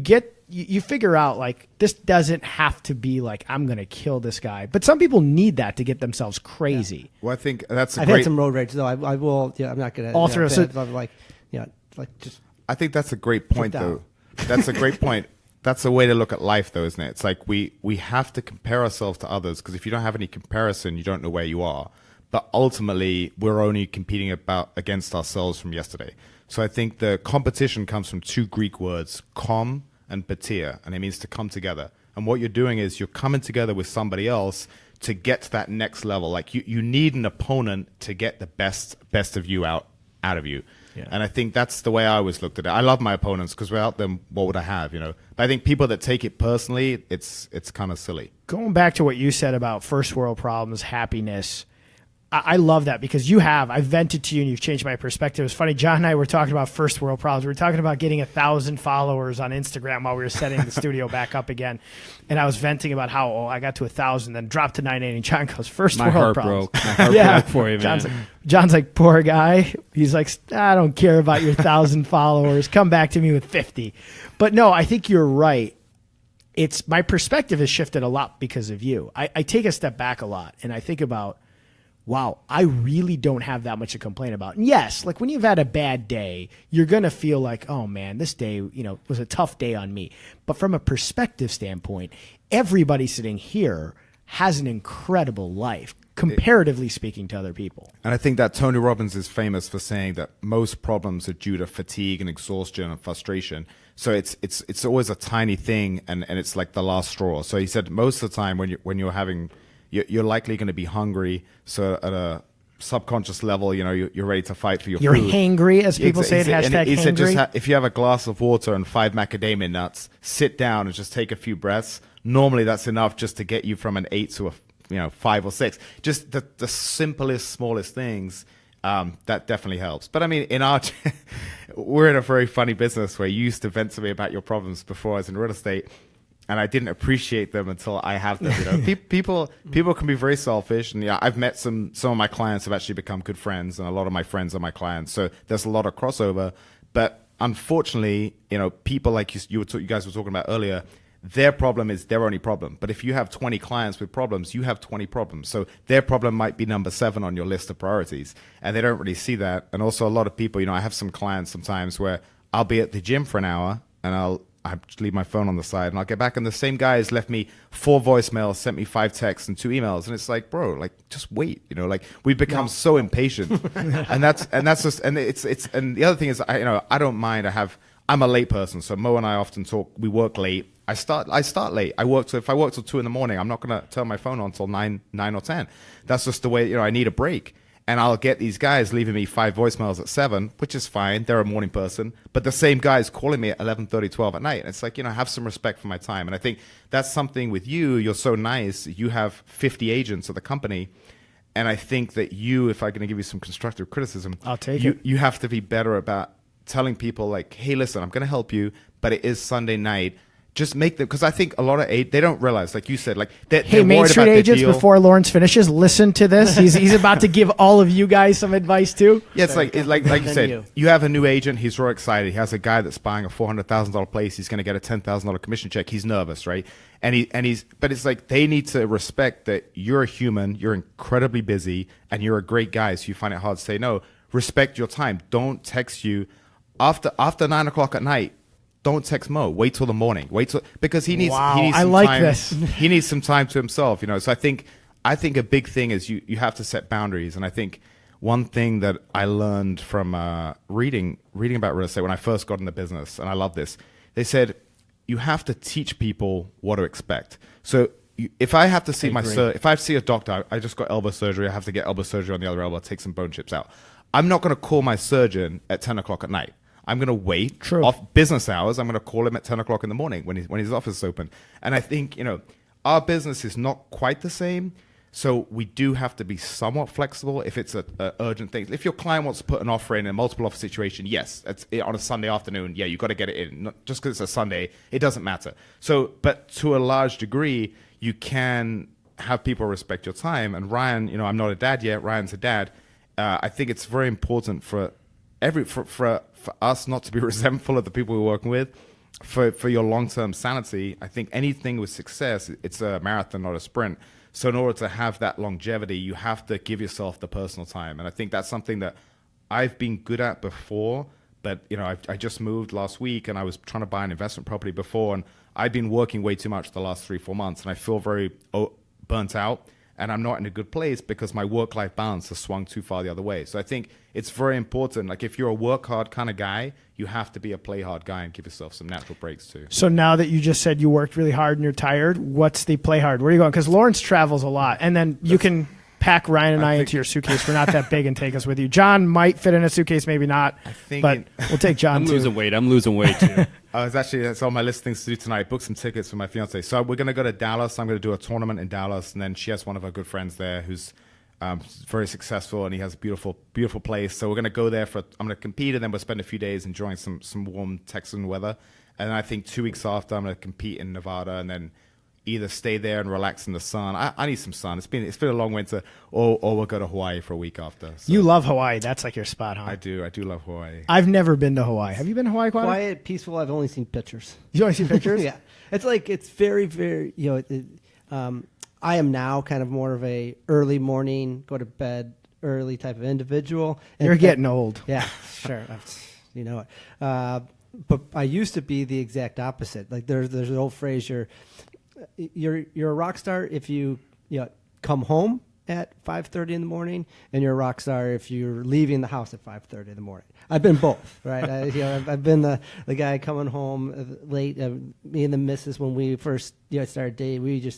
figure out like this doesn't have to be like I'm gonna kill this guy. But some people need that to get themselves crazy. Yeah. Well, I think that's I've had some road rage though. I will. I'm not gonna. All through. So, just. I think that's a great point though. That's a great point. That's a way to look at life, though, isn't it? It's like we have to compare ourselves to others because if you don't have any comparison, you don't know where you are. But ultimately, we're only competing against ourselves from yesterday. So I think the competition comes from 2 Greek words, kom and patia, and it means to come together. And what you're doing is you're coming together with somebody else to get to that next level. Like you need an opponent to get the best of you out of you. Yeah. And I think that's the way I always looked at it. I love my opponents because without them, what would I have? But I think people that take it personally, it's kind of silly. Going back to what you said about first world problems, happiness, I love that because I vented to you and you've changed my perspective. It's funny, John and I were talking about first world problems. We were talking about getting 1,000 followers on Instagram while we were setting the studio back up again. And I was venting about how I got to 1,000, then dropped to 980. And John goes, first world problems. My heart broke for you, man. John's like, poor guy. He's like, I don't care about your 1,000 followers. Come back to me with 50. But no, I think you're right. It's my perspective has shifted a lot because of you. I take a step back a lot and I think about, wow, I really don't have that much to complain about. And yes, like when you've had a bad day, you're going to feel like, oh man, this day, was a tough day on me. But from a perspective standpoint, everybody sitting here has an incredible life, comparatively speaking to other people. And I think that Tony Robbins is famous for saying that most problems are due to fatigue and exhaustion and frustration. So it's always a tiny thing and it's like the last straw. So he said most of the time when you're having you're likely going to be hungry. So at a subconscious level, you're ready to fight for your You're food. hangry, as people say. And he said hangry. if you have a glass of water and 5 macadamia nuts, sit down and just take a few breaths. Normally that's enough just to get you from an 8 to a 5 or 6. Just the simplest, smallest things. That definitely helps. But I mean, we're in a very funny business where you used to vent to me about your problems before I was in real estate. And I didn't appreciate them until I have them. People can be very selfish, and I've met some of my clients have actually become good friends, and a lot of my friends are my clients. So there's a lot of crossover. But unfortunately, people like you guys were talking about earlier, their problem is their only problem. But if you have 20 clients with problems, you have 20 problems. So their problem might be number 7 on your list of priorities, and they don't really see that. And also, a lot of people, I have some clients sometimes where I'll be at the gym for an hour, and I just leave my phone on the side and I'll get back and the same guy has left me 4 voicemails, sent me 5 texts and 2 emails. And it's like, bro, like just wait, we've become so impatient and that's just, and and the other thing is, I don't mind. I'm a late person. So Mo and I often talk, we work late. I start late. If I work till 2 in the morning, I'm not going to turn my phone on until 9 or 10. That's just the way, I need a break. And I'll get these guys leaving me 5 voicemails at 7, which is fine. They're a morning person. But the same guys calling me at 11:30, 12 at night. And it's like, have some respect for my time. And I think that's something with you. You're so nice. You have 50 agents at the company. And I think that if I'm going to give you some constructive criticism, I'll take it. You have to be better about telling people like, hey, listen, I'm going to help you, but it is Sunday night. Just make them, because I think a lot of they don't realize, like you said, like hey, Main Street agents, before Lawrence finishes, listen to this. He's about to give all of you guys some advice too. Yeah, it's like you said, you have a new agent. He's real excited. He has a guy that's buying a $400,000 place. He's going to get a $10,000 commission check. He's nervous, right? But it's like they need to respect that you're a human. You're incredibly busy, and you're a great guy. So you find it hard to say no. Respect your time. Don't text you after 9 o'clock at night. Don't text Mo. Wait till the morning. Because he needs. Wow, he needs I some like time. this. He needs some time to himself. So I think a big thing is you have to set boundaries. And I think one thing that I learned from reading about real estate when I first got in the business, and I love this, they said you have to teach people what to expect. So if I have to see if I see a doctor, I just got elbow surgery. I have to get elbow surgery on the other elbow, take some bone chips out. I'm not going to call my surgeon at 10 o'clock at night. I'm going to wait off business hours. I'm going to call him at 10 o'clock in the morning when his office is open. And I think, our business is not quite the same. So we do have to be somewhat flexible if it's a urgent thing. If your client wants to put an offer in a multiple offer situation, yes, it's on a Sunday afternoon. Yeah, you've got to get it in. Not just because it's a Sunday, it doesn't matter. So, but to a large degree, you can have people respect your time. And Ryan, I'm not a dad yet. Ryan's a dad. I think it's very important for us not to be resentful of the people we're working with, for your long-term sanity. I think anything with success, it's a marathon, not a sprint. So in order to have that longevity, you have to give yourself the personal time. And I think that's something that I've been good at before, but I just moved last week and I was trying to buy an investment property before, and I've been working way too much the last 3-4 months, and I feel very burnt out. And I'm not in a good place because my work-life balance has swung too far the other way. So I think it's very important. Like if you're a work-hard kind of guy, you have to be a play-hard guy and give yourself some natural breaks too. So now that you just said you worked really hard and you're tired, what's the play hard? Where are you going? Because Lawrence travels a lot. And then you can pack Ryan and I into your suitcase. We're not that big and take us with you. John might fit in a suitcase, maybe not. But we'll take John I'm too. I'm losing weight too. That's on my list of things to do tonight. Book some tickets for my fiance. So we're going to go to Dallas. I'm going to do a tournament in Dallas, and then she has one of her good friends there who's very successful, and he has a beautiful, beautiful place. So we're going to go there I'm going to compete, and then we'll spend a few days enjoying some warm Texan weather. And then I think 2 weeks after, I'm going to compete in Nevada, and then either stay there and relax in the sun. I need some sun. It's been a long winter, or we'll go to Hawaii for a week after. So. You love Hawaii. That's like your spot, huh? I do love Hawaii. I've never been to Hawaii. Have you been to Hawaii, Cotter? Quiet, peaceful. I've only seen pictures. You only seen pictures? Yeah. It's very, very, I am now kind of more of a early morning, go to bed early type of individual. You're getting old. Yeah, sure. You know it. But I used to be the exact opposite. Like there's an old phrase, you're a rock star if you come home at 5:30 in the morning, and you're a rock star if you're leaving the house at 5:30 in the morning. I've been both, right? I've been the guy coming home late. Me and the missus, when we first started dating, we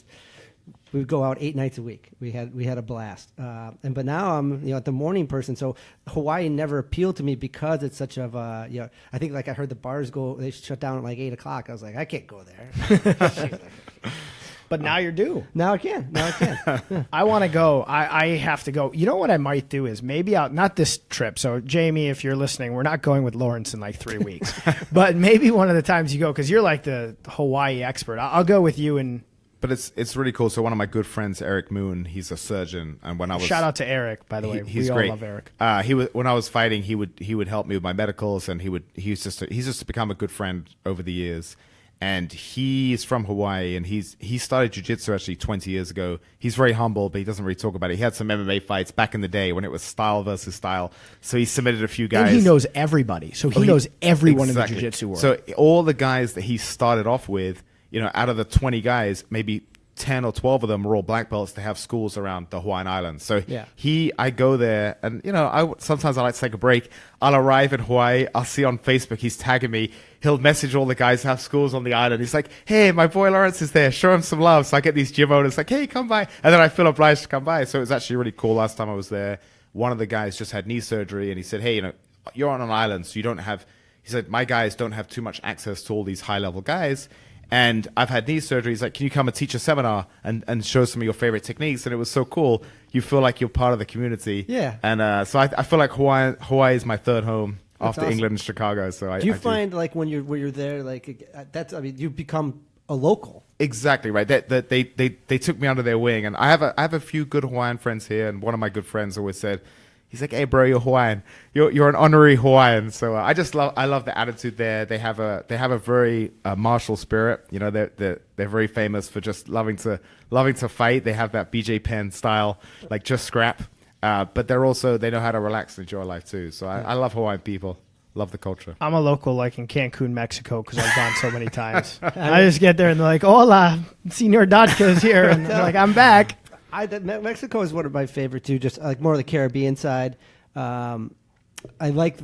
would go out 8 nights a week. We had a blast. But now I'm the morning person. So Hawaii never appealed to me because it's such of a I think I heard the bars they shut down at 8 o'clock. I was like, I can't go there. But now you're due. Now I can. I want to go. I have to go. You know what I might do is maybe not this trip. So Jamie, if you're listening, we're not going with Lawrence in 3 weeks. But maybe one of the times you go, because you're like the Hawaii expert. I'll go with you and. But it's really cool. So one of my good friends, Eric Moon, he's a surgeon, and when I was shout out to Eric, by the way, he's we great. all love Eric. When I was fighting, he would help me with my medicals, and he's just become a good friend over the years. And he's from Hawaii, and he started jiu-jitsu actually 20 years ago. He's very humble, but he doesn't really talk about it. He had some MMA fights back in the day when it was style versus style. So he submitted a few guys. And he knows everybody, so he knows everyone in the jiu-jitsu world. So all the guys that he started off with, out of the 20 guys, maybe 10 or 12 of them were all black belts to have schools around the Hawaiian Islands. So I go there, and sometimes I like to take a break. I'll arrive in Hawaii. I'll see on Facebook he's tagging me. He'll message all the guys who have schools on the island. He's like, "Hey, my boy Lawrence is there. Show him some love." So I get these gym owners like, "Hey, come by," and then I feel obliged to come by. So it was actually really cool last time I was there. one of the guys just had knee surgery, and he said, hey, you're on an island, so you don't have, he said, my guys don't have too much access to all these high-level guys, and I've had knee surgery. He's like, can you come and teach a seminar and show some of your favorite techniques? And it was so cool. You feel like you're part of the community. Yeah. And so I feel like Hawaii is my third home after awesome. England and Chicago. So Do you find like when you're there, like that's, I mean, you become a local. Exactly right. They took me under their wing, and I have a few good Hawaiian friends here, and one of my good friends always said, he's like, hey bro, you're Hawaiian. You're an honorary Hawaiian. So I love the attitude there. They have a very martial spirit. You know, they're very famous for just loving to fight. They have that BJ Penn style, like just scrap. But they know how to relax and enjoy life too. So I love Hawaiian people. Love the culture. I'm a local, like in Cancun, Mexico, because I've gone so many times. I just get there and they're like, hola, Senor Dadkhah is here. And I'm like, I'm back. Mexico is one of my favorite too, just like more of the Caribbean side. I like,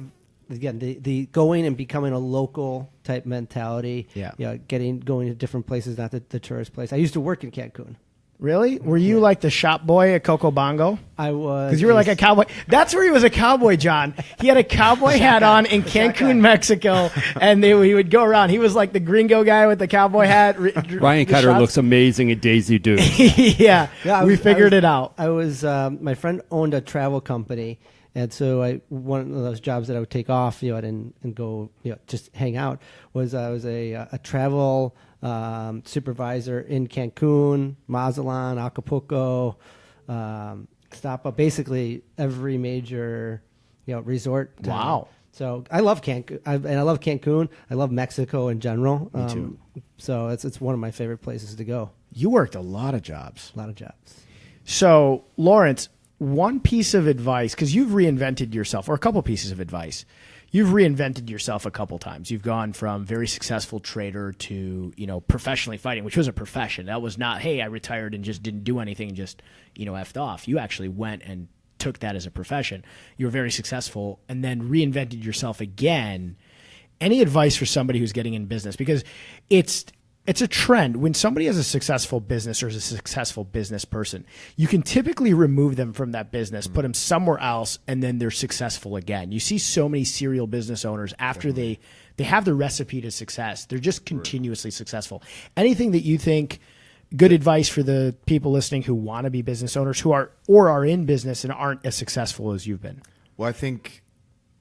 again, the going and becoming a local type mentality. Yeah. Going to different places, not the tourist place. I used to work in Cancun. Really? Were you like the shop boy at Coco Bongo? I was. Because you were like a cowboy. That's where he was a cowboy, John. He had a cowboy hat on in Cancun, Mexico, and he would go around. He was like the gringo guy with the cowboy hat. Ryan Cotter looks amazing at Daisy Duke. Yeah, we figured it out. I was. My friend owned a travel company, and so one of those jobs that I would take off, and go, just hang out was I was a travel supervisor in Cancun, Mazatlan, Acapulco, Stapa, basically every major resort town. Wow. So I love Cancun, and I love Cancun. I love Mexico in general. Me too. So it's one of my favorite places to go. You worked a lot of jobs. A lot of jobs. So, Lawrence, one piece of advice, because you've reinvented yourself, or a couple pieces of advice. You've reinvented yourself a couple times. You've gone from very successful trader to, professionally fighting, which was a profession. That was not, hey, I retired and just didn't do anything and just, effed off. You actually went and took that as a profession. You were very successful and then reinvented yourself again. Any advice for somebody who's getting in business? Because it's a trend. When somebody has a successful business or is a successful business person, you can typically remove them from that business, put them somewhere else, and then they're successful again. You see so many serial business owners after they have the recipe to success. They're just continuously successful. Anything that you think, good advice for the people listening who want to be business owners who are in business and aren't as successful as you've been? Well, I think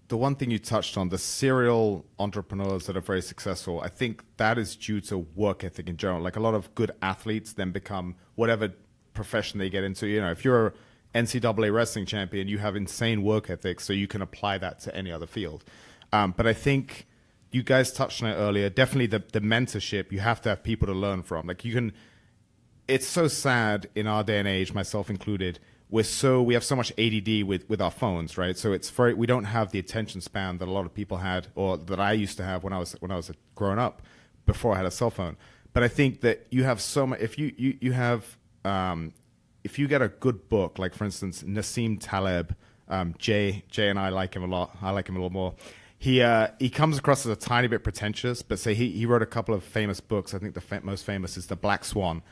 the one thing you touched on, the serial entrepreneurs that are very successful, I think that is due to work ethic in general. Like a lot of good athletes then become whatever profession they get into. If you're an NCAA wrestling champion, you have insane work ethic, so you can apply that to any other field. But I think you guys touched on it earlier. Definitely the mentorship, you have to have people to learn from. Like it's so sad in our day and age, myself included, we have so much ADD with our phones, right? So we don't have the attention span that a lot of people had, or that I used to have when I was growing up, before I had a cell phone. But I think that you have so much. If you have, if you get a good book, like for instance Nassim Taleb, Jay and I like him a lot. I like him a little more. He comes across as a tiny bit pretentious, but say he wrote a couple of famous books. I think the most famous is The Black Swan.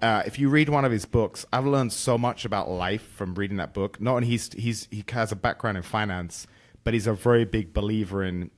If you read one of his books, I've learned so much about life from reading that book. Not only he has a background in finance, but he's a very big believer in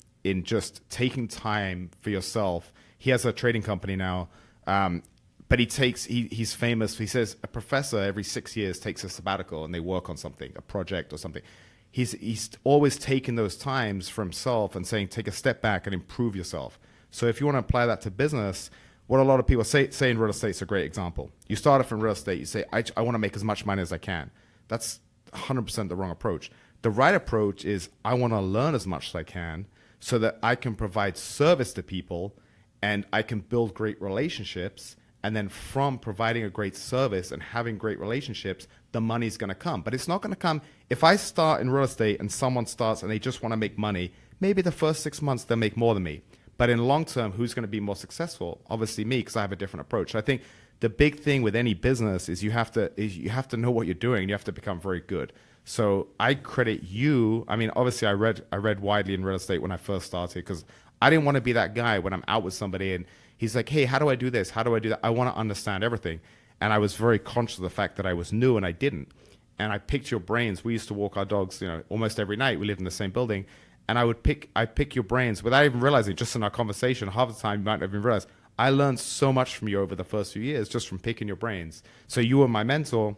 just taking time for yourself. He has a trading company now, but he's famous. He says a professor every 6 years takes a sabbatical and they work on something, a project or something. He's always taking those times for himself and saying, take a step back and improve yourself. So if you want to apply that to business, what a lot of people say in real estate is a great example. You start off in real estate, you say, I want to make as much money as I can. That's 100% the wrong approach. The right approach is, I want to learn as much as I can so that I can provide service to people and I can build great relationships. And then from providing a great service and having great relationships, the money's going to come. But it's not going to come. If I start in real estate and someone starts and they just want to make money, maybe the first 6 months they'll make more than me. But in long term, who's going to be more successful? Obviously me, because I have a different approach. I think the big thing with any business is you have to know what you're doing. You have to become very good. So I credit you. I mean, obviously I read widely in real estate when I first started, because I didn't want to be that guy when I'm out with somebody and he's like, hey, how do I do this? How do I do that? I want to understand everything. And I was very conscious of the fact that I was new and I didn't. and I picked your brains. We used to walk our dogs, almost every night. We lived in the same building, and I pick your brains without even realizing. Just in our conversation, half the time you might not even realize. I learned so much from you over the first few years just from picking your brains. So you were my mentor.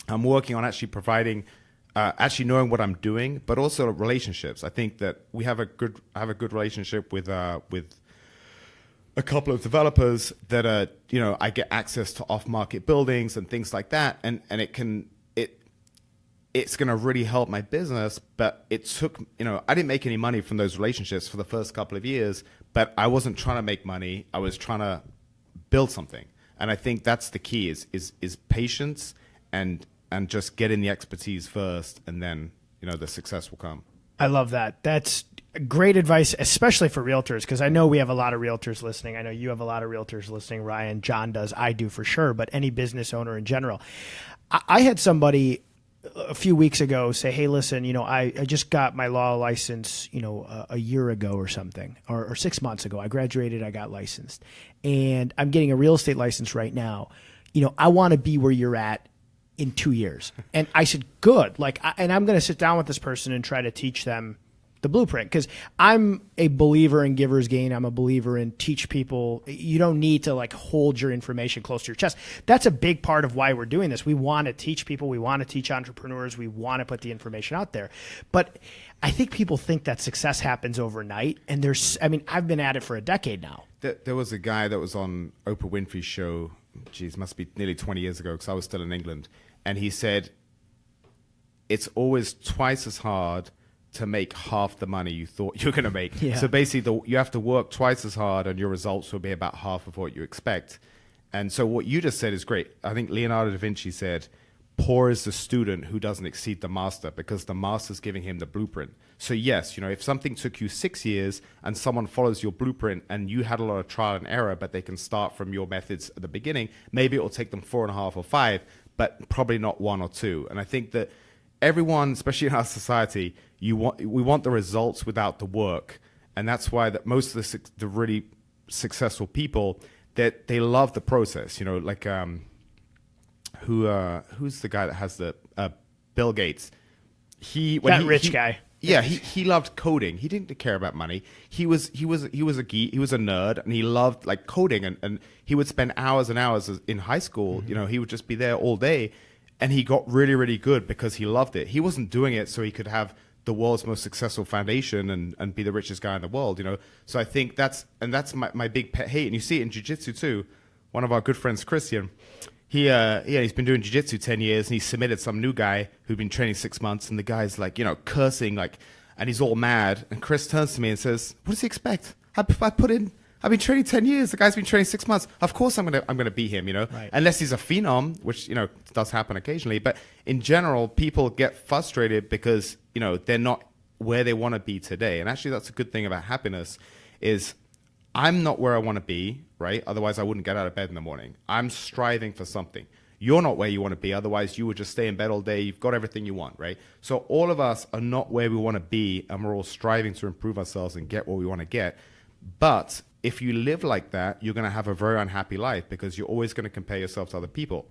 I'm working on actually providing, actually knowing what I'm doing, but also relationships. I think that I have a good relationship with a couple of developers that are, I get access to off-market buildings and things like that, and it's going to really help my business. But it took, I didn't make any money from those relationships for the first couple of years, but I wasn't trying to make money. I was trying to build something. And I think that's the key is patience and just getting the expertise first, and then, the success will come. I love that. That's great advice, especially for realtors, because I know we have a lot of realtors listening. I know you have a lot of realtors listening, Ryan. John does. I do for sure, but any business owner in general. I had somebody a few weeks ago say, hey, listen, I just got my law license, a year ago or something, or 6 months ago. I graduated, I got licensed, and I'm getting a real estate license right now. I want to be where you're at in 2 years. And I said, good. And I'm going to sit down with this person and try to teach them the blueprint, because I'm a believer in giver's gain. I'm a believer in teach people. You don't need to hold your information close to your chest. That's a big part of why we're doing this. We want to teach people. We want to teach entrepreneurs. We want to put the information out there. But I think people think that success happens overnight. And I've been at it for a decade now. There was a guy that was on Oprah Winfrey's show, must be nearly 20 years ago, because I was still in England. And he said, it's always twice as hard to make half the money you thought you were going to make. Yeah. So basically, you have to work twice as hard, and your results will be about half of what you expect. And so what you just said is great. I think Leonardo da Vinci said, poor is the student who doesn't exceed the master, because the master's giving him the blueprint. So yes, if something took you 6 years and someone follows your blueprint and you had a lot of trial and error, but they can start from your methods at the beginning, maybe it will take them 4.5 or 5, but probably not 1 or 2. And I think that everyone, especially in our society, we want the results without the work. And that's why that most of the really successful people, that they love the process, who's the guy that has the Bill Gates? Rich guy. Yeah, he loved coding. He didn't care about money. He was a geek. He was a nerd, and he loved coding. And he would spend hours and hours in high school. Mm-hmm. He would just be there all day, and he got really, really good because he loved it. He wasn't doing it so he could have the world's most successful foundation and be the richest guy in the world. So I think that's my big pet hate. And you see it in jiu-jitsu too. One of our good friends, Christian. He's been doing jiu-jitsu 10 years, and he submitted some new guy who'd been training 6 months, and the guy's cursing, and he's all mad. And Chris turns to me and says, what does he expect? I've been training 10 years. The guy's been training 6 months. Of course I'm gonna beat him, Right. Unless he's a phenom, which, does happen occasionally. But in general, people get frustrated because, they're not where they want to be today. And actually, that's a good thing about happiness is I'm not where I want to be, right? Otherwise, I wouldn't get out of bed in the morning. I'm striving for something. You're not where you want to be. Otherwise, you would just stay in bed all day. You've got everything you want, right? So all of us are not where we want to be, and we're all striving to improve ourselves and get what we want to get. But if you live like that, you're going to have a very unhappy life because you're always going to compare yourself to other people.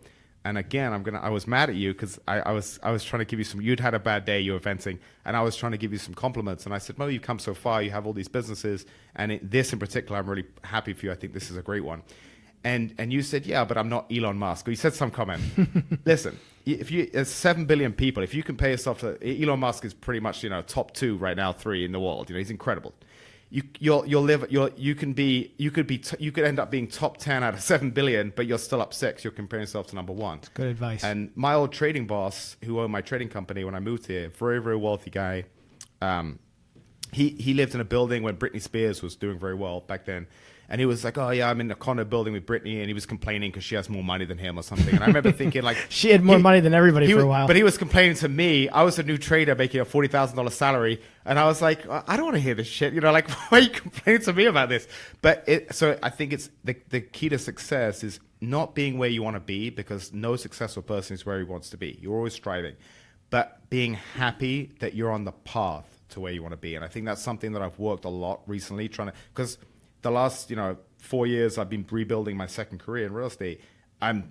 And again, I was mad at you because I was trying to give you you'd had a bad day, you were venting, and I was trying to give you some compliments. And I said, Mo, you've come so far, you have all these businesses, and this in particular, I'm really happy for you. I think this is a great one. And you said, yeah, but I'm not Elon Musk. Or you said some comment. Listen, there's 7 billion people. If you compare yourself to Elon Musk, is pretty much top 2 right now, 3 in the world. He's incredible. You could end up being top 10 out of 7 billion, but you're still up 6. You're comparing yourself to number 1. That's good advice. And my old trading boss, who owned my trading company when I moved here, very, very wealthy guy. He lived in a building when Britney Spears was doing very well back then. And he was like, oh, yeah, I'm in a condo building with Britney. And he was complaining because she has more money than him or something. And I remember thinking, she had more money than everybody for a while. But he was complaining to me. I was a new trader making a $40,000 salary. And I was like, I don't want to hear this shit. Why are you complaining to me about this? So I think it's the key to success is not being where you want to be, because no successful person is where he wants to be. You're always striving. But being happy that you're on the path to where you want to be. And I think that's something that I've worked a lot recently because the last 4 years I've been rebuilding my second career in real estate, I'm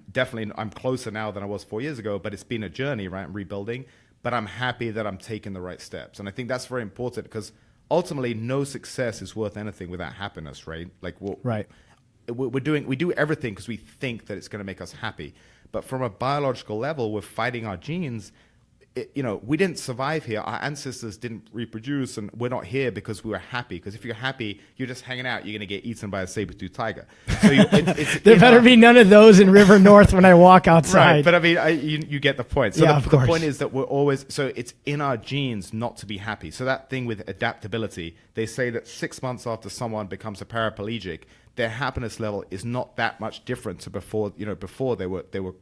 closer now than I was 4 years ago, but it's been a journey, right? I'm rebuilding, but I'm happy that I'm taking the right steps. And I think that's very important because ultimately no success is worth anything without happiness, right? Like we do everything because we think that it's going to make us happy. But from a biological level, we're fighting our genes. We didn't survive here. Our ancestors didn't reproduce, and we're not here because we were happy. Because if you're happy, you're just hanging out. You're going to get eaten by a saber-toothed tiger. So there better be none of those in River North when I walk outside. Right, but I mean, you get the point. So of the course. point is that we're always, so it's in our genes not to be happy. So that thing with adaptability, they say that 6 months after someone becomes a paraplegic, their happiness level is not that much different to before they were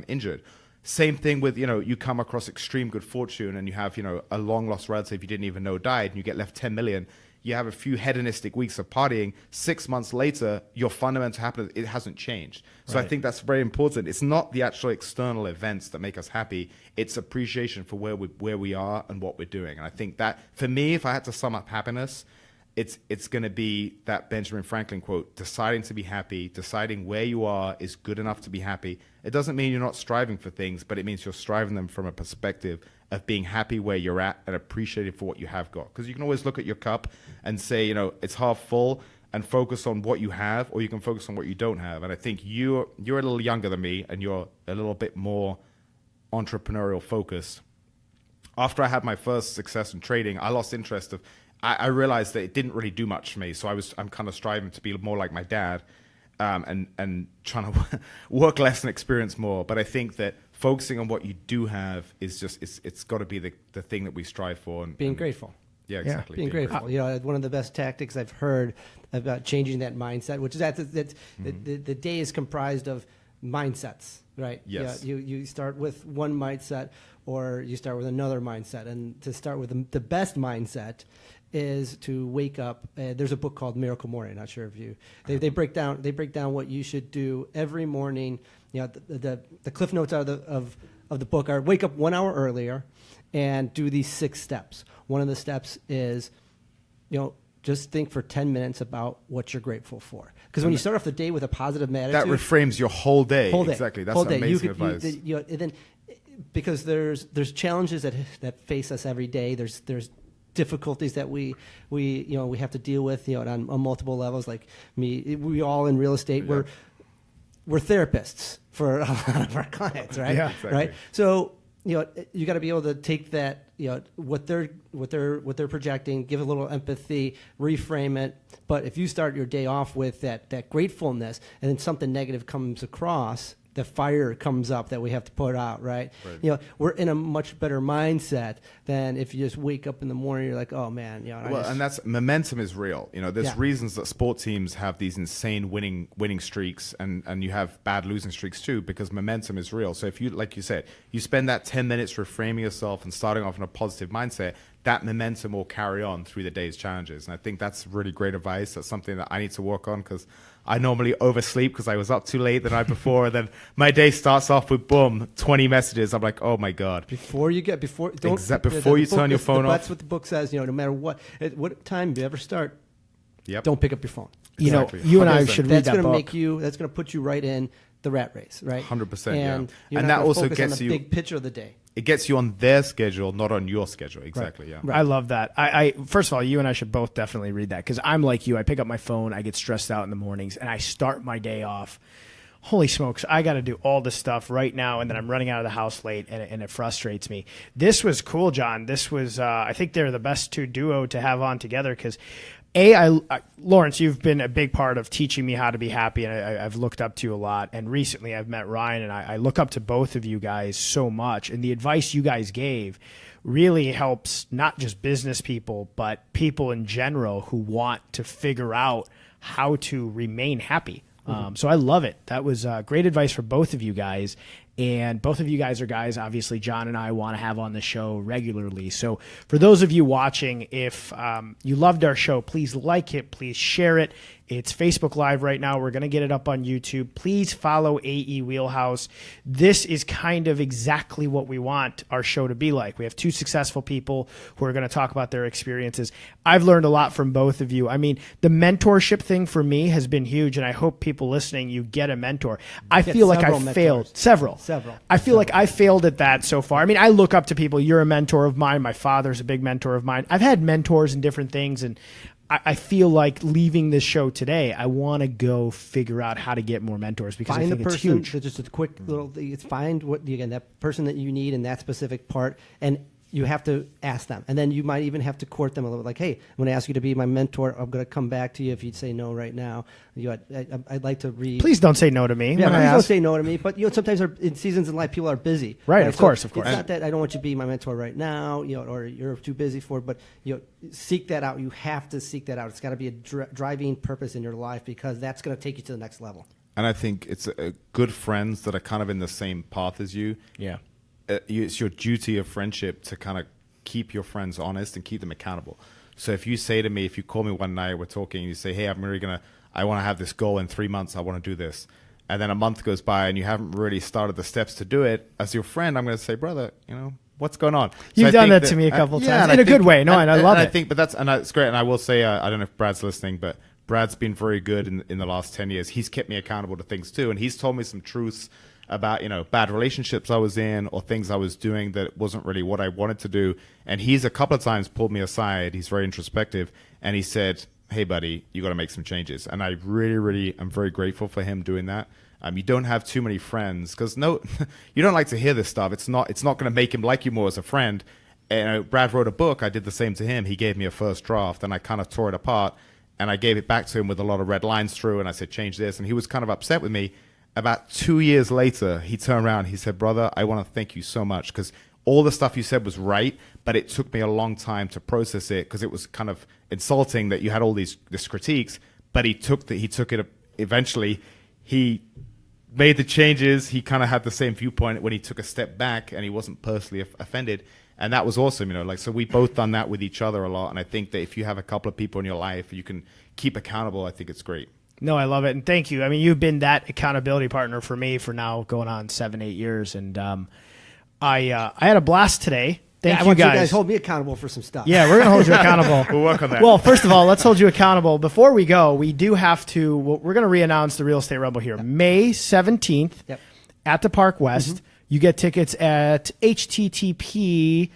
injured. Same thing with, you come across extreme good fortune and you have, a long lost relative you didn't even know died and you get left 10 million. You have a few hedonistic weeks of partying. 6 months later, your fundamental happiness, it hasn't changed. So I think that's very important. It's not the actual external events that make us happy. It's appreciation for where we are and what we're doing. And I think that, for me, if I had to sum up happiness, it's going to be that Benjamin Franklin quote, deciding to be happy, deciding where you are is good enough to be happy. It doesn't mean you're not striving for things, but it means you're striving them from a perspective of being happy where you're at and appreciating for what you have got. Because you can always look at your cup and say, it's half full and focus on what you have, or you can focus on what you don't have. And I think you're a little younger than me and you're a little bit more entrepreneurial focused. After I had my first success in trading, I lost interest I realized that it didn't really do much for me. So I'm kind of striving to be more like my dad, and trying to work less and experience more. But I think that focusing on what you do have is just, it's got to be the thing that we strive for. And being grateful. Yeah, exactly. Being grateful. One of the best tactics I've heard about changing that mindset, which is the day is comprised of mindsets, right? Yes. Yeah, you start with one mindset or you start with another mindset. And to start with the best mindset is to wake up. There's a book called Miracle Morning. Not sure if they break down what you should do every morning. The cliff notes of the book are wake up 1 hour earlier and do these 6 steps. One of the steps is, just think for 10 minutes about what you're grateful for. Because when you start off the day with a positive attitude, that reframes your whole day. Whole day. Exactly. That's whole day. amazing advice. And then, because there's challenges that face us every day. There's difficulties that we have to deal with on multiple levels. Like we all in real estate, we're therapists for a lot of our clients, right? Yeah, exactly. Right. So you got to be able to take that what they're projecting, give a little empathy, reframe it. But if you start your day off with that gratefulness, and then something negative comes across, the fire comes up that we have to put out, right? We're in a much better mindset than if you just wake up in the morning, you're like, oh man, and that's momentum is real. There's reasons that sport teams have these insane winning streaks, and you have bad losing streaks too, because momentum is real. So if you, like you said, you spend that 10 minutes reframing yourself and starting off in a positive mindset, that momentum will carry on through the day's challenges. And I think that's really great advice. That's something that I need to work on, because I normally oversleep because I was up too late the night before, and then my day starts off with, boom, 20 messages. I'm like, oh my God. Before you turn your phone off. That's what the book says, no matter what time you ever start, Yep. don't pick up your phone. Exactly. You and I should read that book. That's going to put you right in the rat race, right? 100%, and yeah. And that also focus gets on the you big picture of the day. It gets you on their schedule, not on your schedule. Exactly, yeah. Right. I love that. I first of all, you and I should both definitely read that, because I'm like you. I pick up my phone, I get stressed out in the mornings, and I start my day off. Holy smokes, I got to do all this stuff right now, and then I'm running out of the house late, and it frustrates me. This was cool, John. This was, I think they're the best two duo to have on together, because Lawrence, you've been a big part of teaching me how to be happy, and I've looked up to you a lot. And recently I've met Ryan, and I look up to both of you guys so much. And the advice you guys gave really helps not just business people, but people in general who want to figure out how to remain happy. So I love it. That was great advice for both of you guys. And both of you guys are guys, obviously, John and I want to have on the show regularly. So for those of you watching, if you loved our show, please like it, please share it, It's Facebook Live right now. We're going to get it up on YouTube. Please follow AE Wheelhouse. This is kind of exactly what we want our show to be like. We have two successful people who are going to talk about their experiences. I've learned a lot from both of you. I mean, the mentorship thing for me has been huge, and I hope people listening, you get a mentor. I feel like I failed. Several. I feel like I failed at that so far. I mean, I look up to people. You're a mentor of mine. My father's a big mentor of mine. I've had mentors in different things, and I feel like leaving this show today, I want to go figure out how to get more mentors because I think it's huge. Just a quick little thing. Find that person that you need in that specific part, and you have to ask them. And then you might even have to court them a little bit. Like, hey, I'm going to ask you to be my mentor. I'm going to come back to you if you'd say no right now. I'd like to read. Please don't say no to me. Yeah, please don't say no to me. But sometimes in seasons in life, people are busy. Right, of course. It's not that I don't want you to be my mentor right now, or you're too busy for it. But seek that out. You have to seek that out. It's got to be a driving purpose in your life because that's going to take you to the next level. And I think it's good friends that are kind of in the same path as you. Yeah. It's your duty of friendship to kind of keep your friends honest and keep them accountable. So if you say to me, if you call me one night, we're talking, and you say, hey, I want to have this goal in 3 months. I want to do this. And then a month goes by and you haven't really started the steps to do it. As your friend, I'm going to say, brother, what's going on? You've done that to me a couple times in a good way. No, and I love it. That's great. And I will say, I don't know if Brad's listening, but Brad's been very good in the last 10 years. He's kept me accountable to things too. And he's told me some truths about, bad relationships I was in or things I was doing that wasn't really what I wanted to do. And he's a couple of times pulled me aside. He's very introspective. And he said, hey, buddy, you got to make some changes. And I really, really am very grateful for him doing that. You don't have too many friends because you don't like to hear this stuff. It's not going to make him like you more as a friend. And Brad wrote a book. I did the same to him. He gave me a first draft and I kind of tore it apart and I gave it back to him with a lot of red lines through. And I said, change this. And he was kind of upset with me. About 2 years later, he turned around. He said, brother, I want to thank you so much because all the stuff you said was right, but it took me a long time to process it because it was kind of insulting that you had all these critiques. But he took it eventually. He made the changes. He kind of had the same viewpoint when he took a step back and he wasn't personally offended. And that was awesome, so we both done that with each other a lot. And I think that if you have a couple of people in your life you can keep accountable, I think it's great. No, I love it. And thank you. I mean, you've been that accountability partner for me for now going on 7-8 years. And I had a blast today. Thank you, I want guys. you guys hold me accountable for some stuff. Yeah, we're going to hold you accountable. We'll work on that. Well, first of all, let's hold you accountable. Before we go, we do have to, we're going to re-announce the Real Estate Rumble here. Yep. May 17th at the Park West. Mm-hmm. You get tickets at http://what?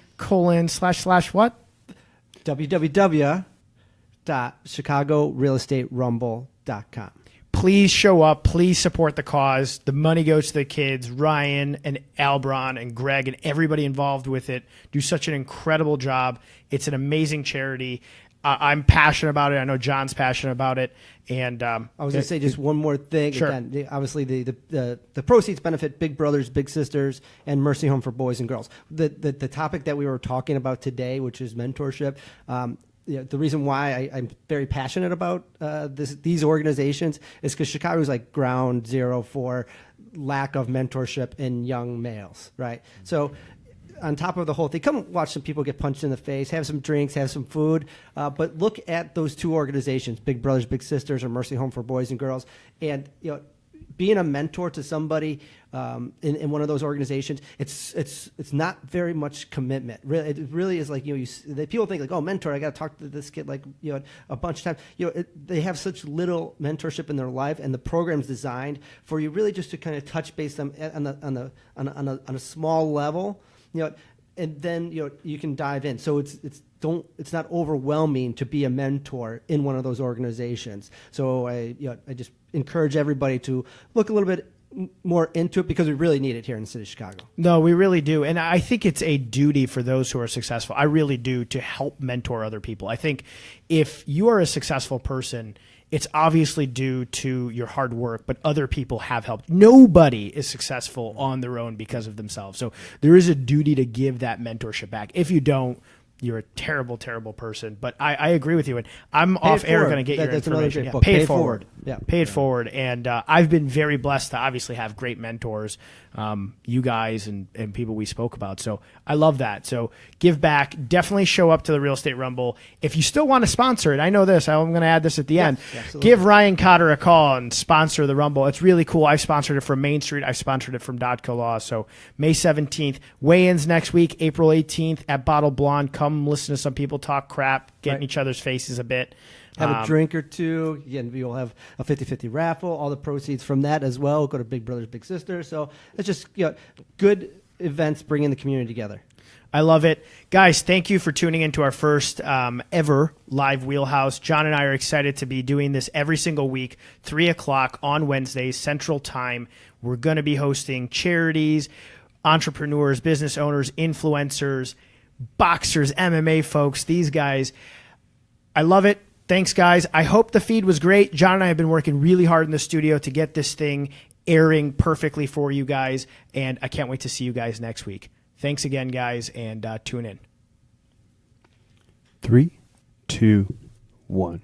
www.chicagorealestaterumble.com. Please show up. Please support the cause. The money goes to the kids. Ryan and Albron and Greg and everybody involved with it do such an incredible job. It's an amazing charity. I'm passionate about it. I know John's passionate about it. And I was going to say just one more thing. Sure. Again, obviously, the proceeds benefit Big Brothers, Big Sisters, and Mercy Home for Boys and Girls. The topic that we were talking about today, which is mentorship, the reason why I'm very passionate about these organizations is because Chicago is like ground zero for lack of mentorship in young males, right? So on top of the whole thing, come watch some people get punched in the face, have some drinks, have some food, but look at those two organizations, Big Brothers, Big Sisters, or Mercy Home for Boys and Girls, and being a mentor to somebody in one of those organizations, it's not very much commitment. Really, it really is like people think like, oh, mentor, I got to talk to this kid like a bunch of times. They have such little mentorship in their life, and the program's designed for you really just to kind of touch base them on a small level, and then you can dive in. So it's not overwhelming to be a mentor in one of those organizations. So I just encourage everybody to look a little bit more into it because we really need it here in the city of Chicago. No, we really do. And I think it's a duty for those who are successful. I really do, to help mentor other people. I think if you are a successful person, it's obviously due to your hard work, but other people have helped. Nobody is successful on their own because of themselves. So there is a duty to give that mentorship back. If you don't, you're a terrible, terrible person. But I agree with you. And I'm Pay off it air forward. going to get your That's another information. great Yeah, book. pay it forward. Yeah. Pay it forward. And I've been very blessed to obviously have great mentors, you guys and people we spoke about. So I love that. So give back. Definitely show up to the Real Estate Rumble. If you still want to sponsor it, I know this. I'm going to add this at the end. Absolutely. Give Ryan Cotter a call and sponsor the Rumble. It's really cool. I've sponsored it from Main Street. I've sponsored it from Dadkhah Law. So May 17th. Weigh-ins next week, April 18th at Bottle Blonde. Come listen to some people talk crap, get in each other's faces a bit. Have a drink or two. Again, we will have a 50-50 raffle. All the proceeds from that as well go to Big Brothers Big Sisters. So it's just good events bringing the community together. I love it. Guys, thank you for tuning into our first ever live Wheelhouse. John and I are excited to be doing this every single week, 3 o'clock on Wednesdays, Central Time. We're going to be hosting charities, entrepreneurs, business owners, influencers, boxers, MMA folks, these guys. I love it. Thanks, guys. I hope the feed was great. John and I have been working really hard in the studio to get this thing airing perfectly for you guys, and I can't wait to see you guys next week. Thanks again, guys, and tune in. 3, 2, 1.